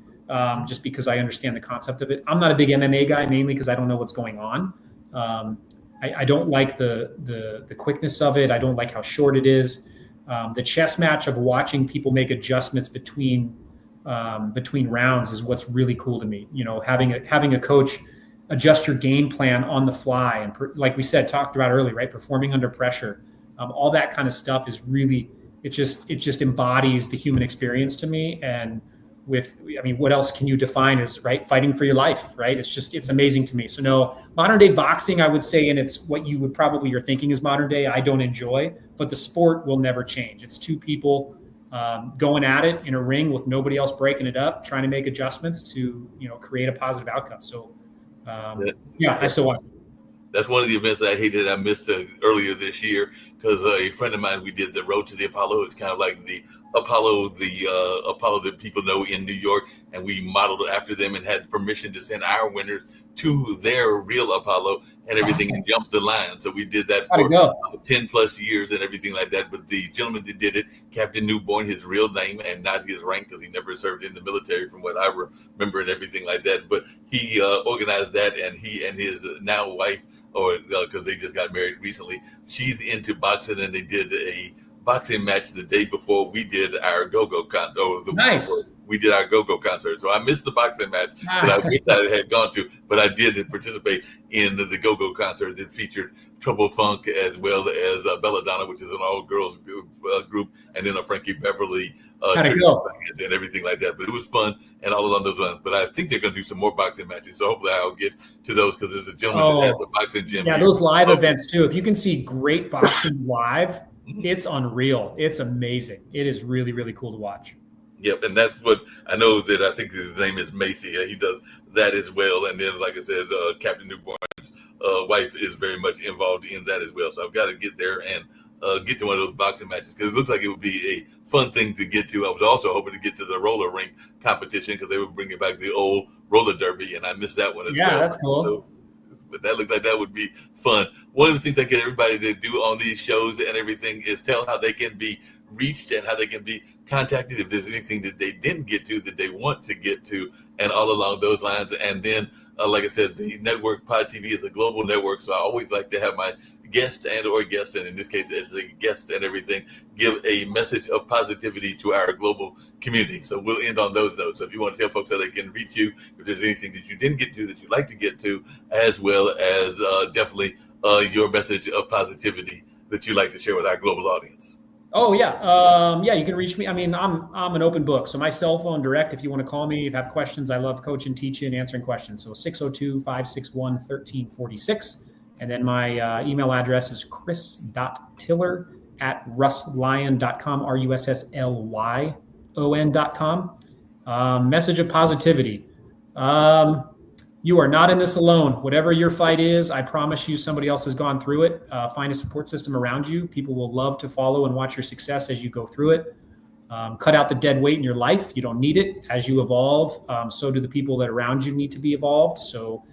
just because I understand the concept of it. I'm not a big MMA guy, mainly because I don't know what's going on. I don't like the quickness of it. I don't like how short it is. The chess match of watching people make adjustments between rounds is what's really cool to me. Having a coach adjust your game plan on the fly, and like we said, talked about earlier, right? Performing under pressure, all that kind of stuff is really, it just embodies the human experience to me. And what else can you define as, right? Fighting for your life, right? It's amazing to me. So no, modern day boxing, I would say, and it's what you would probably, you're thinking is modern day, I don't enjoy, but the sport will never change. It's two people going at it in a ring with nobody else breaking it up, trying to make adjustments to, create a positive outcome. So I still watch. That's one of the events I hated. I missed earlier this year because a friend of mine, we did the Road to the Apollo. It's kind of like the Apollo that people know in New York, and we modeled after them and had permission to send our winners to their real Apollo and everything, and jumped the line. So we did that for 10 plus years and everything like that. But the gentleman that did it, Captain Newborn, his real name and not his rank, because he never served in the military from what I remember and everything like that. But he organized that, and he and his now wife, or because they just got married recently, she's into boxing, and they did a boxing match the day before we did our go-go concert. Nice. We did our go-go concert. So I missed the boxing match that I wish I had gone to, but I did participate in the go-go concert that featured Trouble Funk as well as Belladonna, which is an all-girls group, and then a Frankie Beverly and everything like that. But it was fun and all along those lines. But I think they're going to do some more boxing matches. So hopefully I'll get to those, because there's a gentleman that has a boxing gym. Yeah, those live events too. If you can see great boxing live, it's unreal. It's amazing. It is really, really cool to watch. Yep, and that's what I know. That I think his name is Macy. He does that as well. And then, like I said, Captain Newborn's wife is very much involved in that as well. So I've got to get there and get to one of those boxing matches, because it looks like it would be a fun thing to get to. I was also hoping to get to the roller rink competition, because they were bringing back the old roller derby, and I missed that one as well. Yeah, that's cool. So, but that looks like that would be fun. One of the things I get everybody to do on these shows and everything is tell how they can be reached and how they can be contacted if there's anything that they didn't get to that they want to get to, and all along those lines. And then, like I said, the network Pod TV is a global network, so I always like to have my guest and in this case as a guest and everything, give a message of positivity to our global community. So we'll end on those notes. So if you want to tell folks how they can reach you, if there's anything that you didn't get to that you'd like to get to, as well as definitely your message of positivity that you'd like to share with our global audience. Oh yeah. You can reach me. I mean, I'm an open book. So my cell phone direct, if you want to call me, if you have questions, I love coaching, teaching, answering questions. So 602-561-1346. And then my email address is chris.tiller@russlyon.com, RUSSLYON.com. Message of positivity. You are not in this alone. Whatever your fight is, I promise you somebody else has gone through it. Find a support system around you. People will love to follow and watch your success as you go through it. Cut out the dead weight in your life. You don't need it. As you evolve, so do the people that around you need to be evolved. So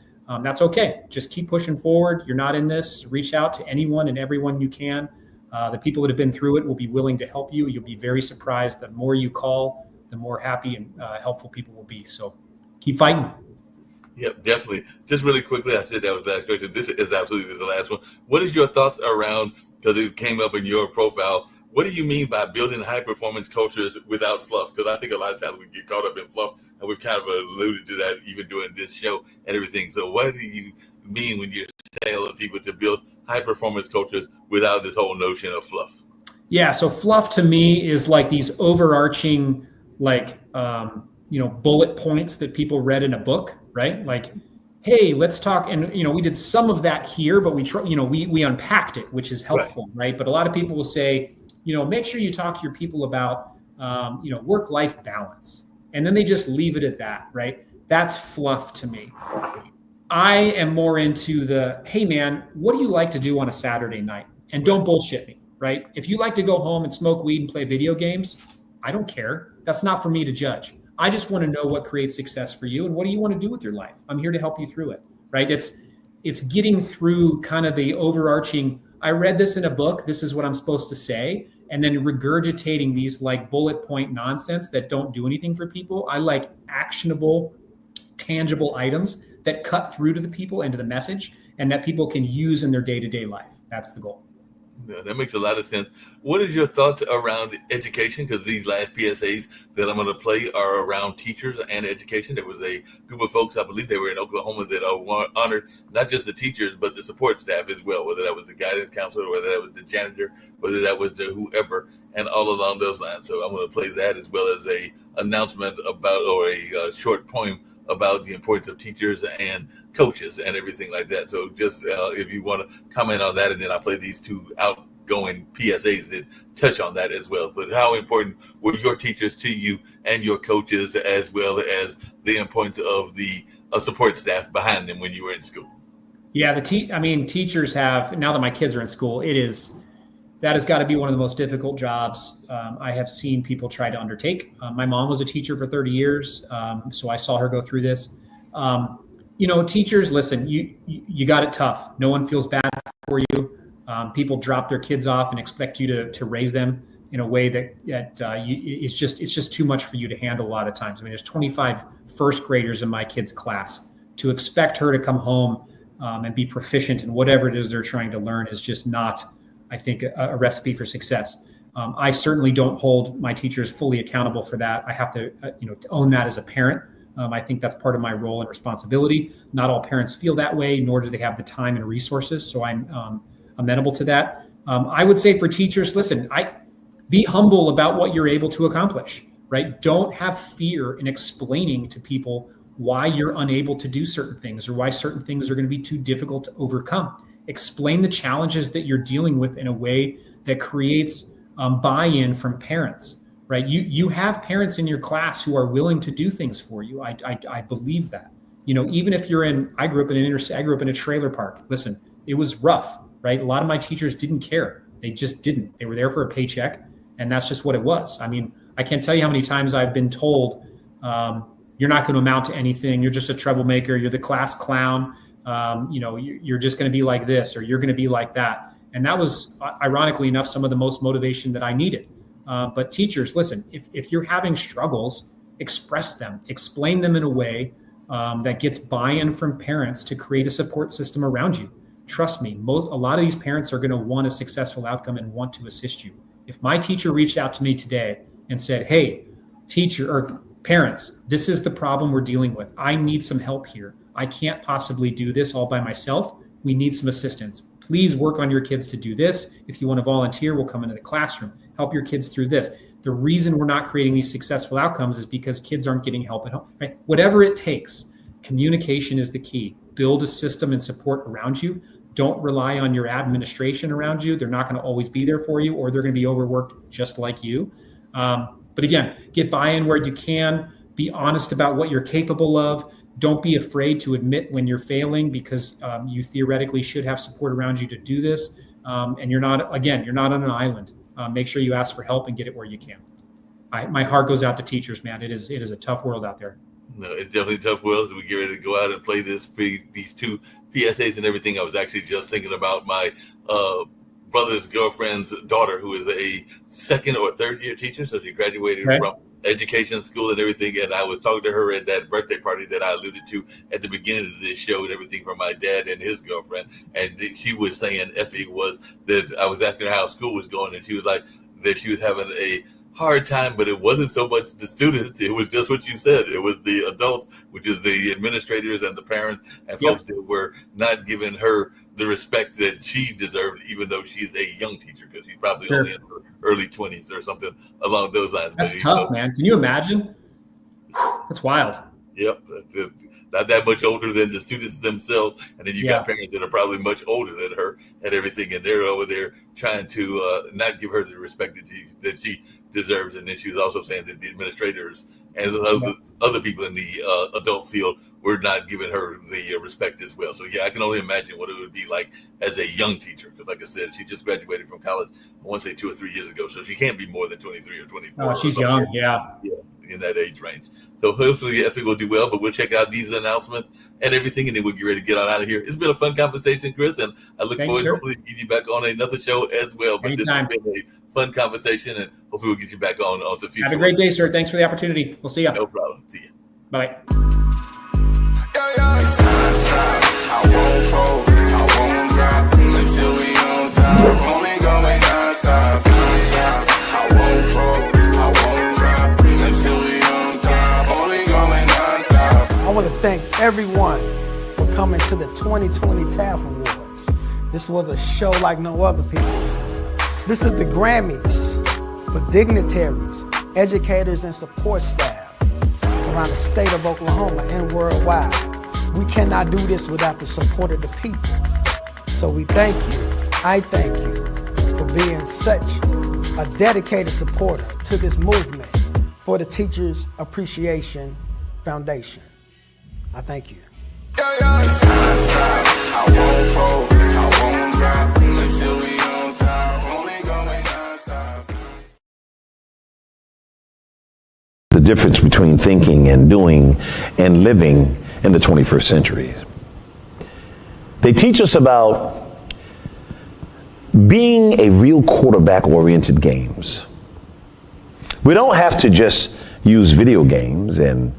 that's okay. Just keep pushing forward. You're not in this. Reach out to anyone and everyone you can. The people that have been through it will be willing to help you. You'll be very surprised. The more you call, the more happy and helpful people will be. So keep fighting. Yep, definitely. Just really quickly, I said that was the last question. This is absolutely the last one. What is your thoughts around, because it came up in your profile, what do you mean by building high-performance cultures without fluff? Because I think a lot of times we get caught up in fluff, and we've kind of alluded to that even during this show and everything. So what do you mean when you're telling people to build high-performance cultures without this whole notion of fluff? Yeah, so fluff to me is like these overarching, bullet points that people read in a book, right? Like, hey, let's talk. And, we did some of that here, but we unpacked it, which is helpful, right? But a lot of people will say, make sure you talk to your people about, work-life balance. And then they just leave it at that, right? That's fluff to me. I am more into hey man, what do you like to do on a Saturday night? And don't bullshit me, right? If you like to go home and smoke weed and play video games, I don't care. That's not for me to judge. I just want to know what creates success for you and what do you want to do with your life. I'm here to help you through it, right? It's getting through kind of the overarching, I read this in a book, this is what I'm supposed to say, and then regurgitating these like bullet point nonsense that don't do anything for people. I like actionable, tangible items that cut through to the people and to the message and that people can use in their day-to-day life. That's the goal. Yeah, that makes a lot of sense. What is your thoughts around education? Because these last PSAs that I'm going to play are around teachers and education. There was a group of folks, I believe they were in Oklahoma, that honored not just the teachers, but the support staff as well, whether that was the guidance counselor, whether that was the janitor, whether that was the whoever, and all along those lines. So I'm going to play that as well as a announcement about, or a short poem about the importance of teachers and coaches and everything like that. So just if you want to comment on that, and then I'll play these two outgoing PSAs that touch on that as well. But how important were your teachers to you and your coaches, as well as the importance of the support staff behind them when you were in school? Yeah, teachers have, now that my kids are in school, that has got to be one of the most difficult jobs I have seen people try to undertake. My mom was a teacher for 30 years, so I saw her go through this. Teachers, listen, you got it tough. No one feels bad for you. People drop their kids off and expect you to raise them in a way that it's just too much for you to handle a lot of times. I mean, there's 25 first graders in my kid's class. To expect her to come home and be proficient in whatever it is they're trying to learn is just not, I think, a recipe for success. I certainly don't hold my teachers fully accountable for that. I have to, to own that as a parent. I think that's part of my role and responsibility. Not all parents feel that way, nor do they have the time and resources. So I'm amenable to that. I would say for teachers, listen, be humble about what you're able to accomplish, right? Don't have fear in explaining to people why you're unable to do certain things or why certain things are going to be too difficult to overcome. Explain the challenges that you're dealing with in a way that creates buy-in from parents, right? You have parents in your class who are willing to do things for you. I believe that. Even if I grew up in a trailer park. Listen, it was rough, right? A lot of my teachers didn't care. They just didn't. They were there for a paycheck, and that's just what it was. I mean, I can't tell you how many times I've been told, you're not going to amount to anything. You're just a troublemaker. You're the class clown. You're just going to be like this, or you're going to be like that. And that was, ironically enough, some of the most motivation that I needed. But teachers, listen, if you're having struggles, express them, explain them in a way that gets buy-in from parents to create a support system around you. Trust me, a lot of these parents are going to want a successful outcome and want to assist you. If my teacher reached out to me today and said, hey, teacher or parents, this is the problem we're dealing with. I need some help here. I can't possibly do this all by myself. We need some assistance. Please work on your kids to do this. If you want to volunteer, we'll come into the classroom, help your kids through this. The reason we're not creating these successful outcomes is because kids aren't getting help at home, right? Whatever it takes, communication is the key. Build a system and support around you. Don't rely on your administration around you. They're not going to always be there for you, or they're going to be overworked just like you. But again, get buy-in where you can. Be honest about what you're capable of. Don't be afraid to admit when you're failing, because you theoretically should have support around you to do this. And you're not on an island. Make sure you ask for help and get it where you can. My heart goes out to teachers, man. It is a tough world out there. No, it's definitely a tough world. We get ready to go out and play these two PSAs and everything. I was actually just thinking about my brother's girlfriend's daughter, who is a second or third year teacher. So she graduated from education school and everything. And I was talking to her at that birthday party that I alluded to at the beginning of this show and everything, from my dad and his girlfriend. And she was saying, Effie, was that I was asking her how school was going. And she was like that she was having a hard time, but it wasn't so much the students. It was just what you said. It was the adults, which is the administrators and the parents and folks that were not giving her the respect that she deserved, even though she's a young teacher, because she's probably only in her early 20s or something along those lines. That's tough, man. Can you imagine? That's wild. Yep. Not that much older than the students themselves. And then you got parents that are probably much older than her and everything. And they're over there trying to not give her the respect that she deserves. And then she was also saying that the administrators and other people in the adult field were not giving her the respect as well. So yeah, I can only imagine what it would be like as a young teacher, because like I said, she just graduated from college, I want to say 2 or 3 years ago, so she can't be more than 23 or 24. Oh, she's young. Yeah. in that age range. So hopefully FA will do well, but we'll check out these announcements and everything, and then we'll get ready to get on out of here. It's been a fun conversation, Chris, and I look forward to hopefully getting you back on another show as well. But Anytime. This has been a fun conversation, and hopefully we'll get you back on some future. Have a great day, sir. Thanks for the opportunity. We'll see you. No problem. See you. Bye. I won't fold, I won't drop until we on top. Only going non-stop. I won't fold, I won't drop until we on top. Only going non-stop. I want to thank everyone for coming to the 2020 TAF Awards. This was a show like no other, people. This is the Grammys for dignitaries, educators, and support staff around the state of Oklahoma and worldwide. We cannot do this without the support of the people. So we thank you, I thank you for being such a dedicated supporter to this movement for the Teachers Appreciation Foundation. I thank you. I won't fold, I won't drop until we on top. Only going non-stop. The difference between thinking and doing and living in the 21st century. They teach us about being a real quarterback-oriented games. We don't have to just use video games and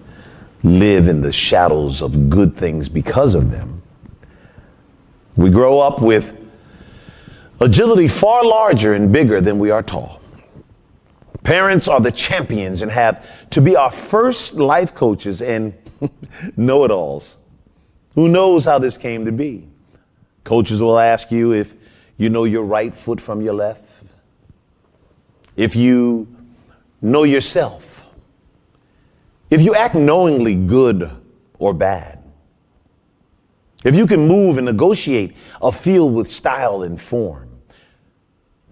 live in the shadows of good things because of them. We grow up with agility far larger and bigger than we are tall. Parents are the champions and have to be our first life coaches and know-it-alls. Who knows how this came to be? Coaches will ask you if you know your right foot from your left, if you know yourself, if you act knowingly good or bad, if you can move and negotiate a field with style and form,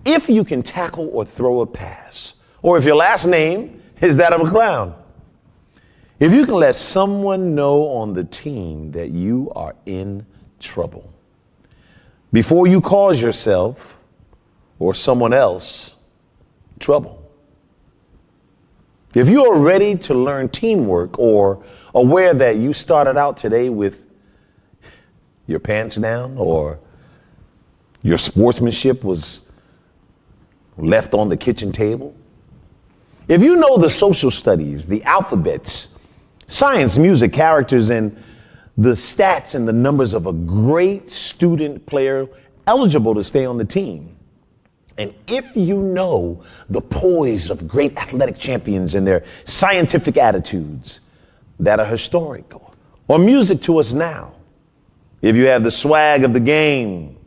if you can tackle or throw a pass, or if your last name is that of a clown. If you can let someone know on the team that you are in trouble before you cause yourself or someone else trouble. If you are ready to learn teamwork or aware that you started out today with your pants down or your sportsmanship was left on the kitchen table. If you know the social studies, the alphabets, science, music, characters, and the stats and the numbers of a great student player eligible to stay on the team. And if you know the poise of great athletic champions and their scientific attitudes that are historical or music to us now, if you have the swag of the game,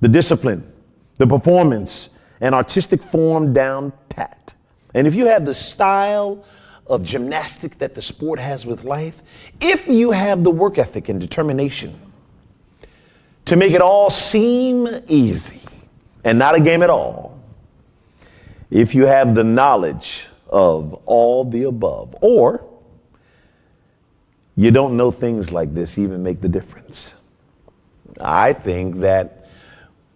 the discipline, the performance, and artistic form down pat, and if you have the style of gymnastics that the sport has with life, if you have the work ethic and determination to make it all seem easy and not a game at all, if you have the knowledge of all the above, or you don't know things like this even make the difference. I think that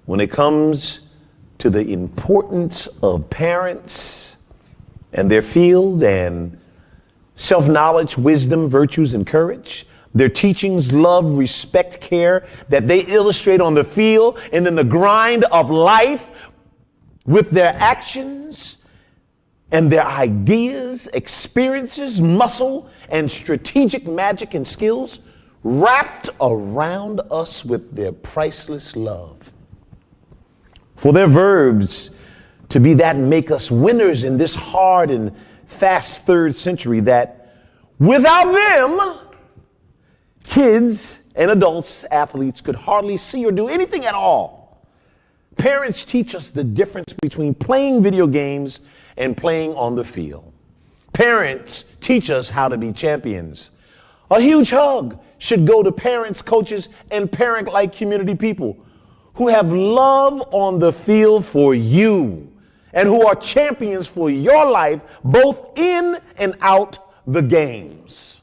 when it comes to the importance of parents and their field and self-knowledge, wisdom, virtues, and courage, their teachings, love, respect, care that they illustrate on the field and in the grind of life with their actions and their ideas, experiences, muscle, and strategic magic and skills wrapped around us with their priceless love. For their verbs to be that make us winners in this hard and fast third century that without them, kids and adults, athletes could hardly see or do anything at all. Parents teach us the difference between playing video games and playing on the field. Parents teach us how to be champions. A huge hug should go to parents, coaches, and parent-like community people who have love on the field for you and who are champions for your life, both in and out the games.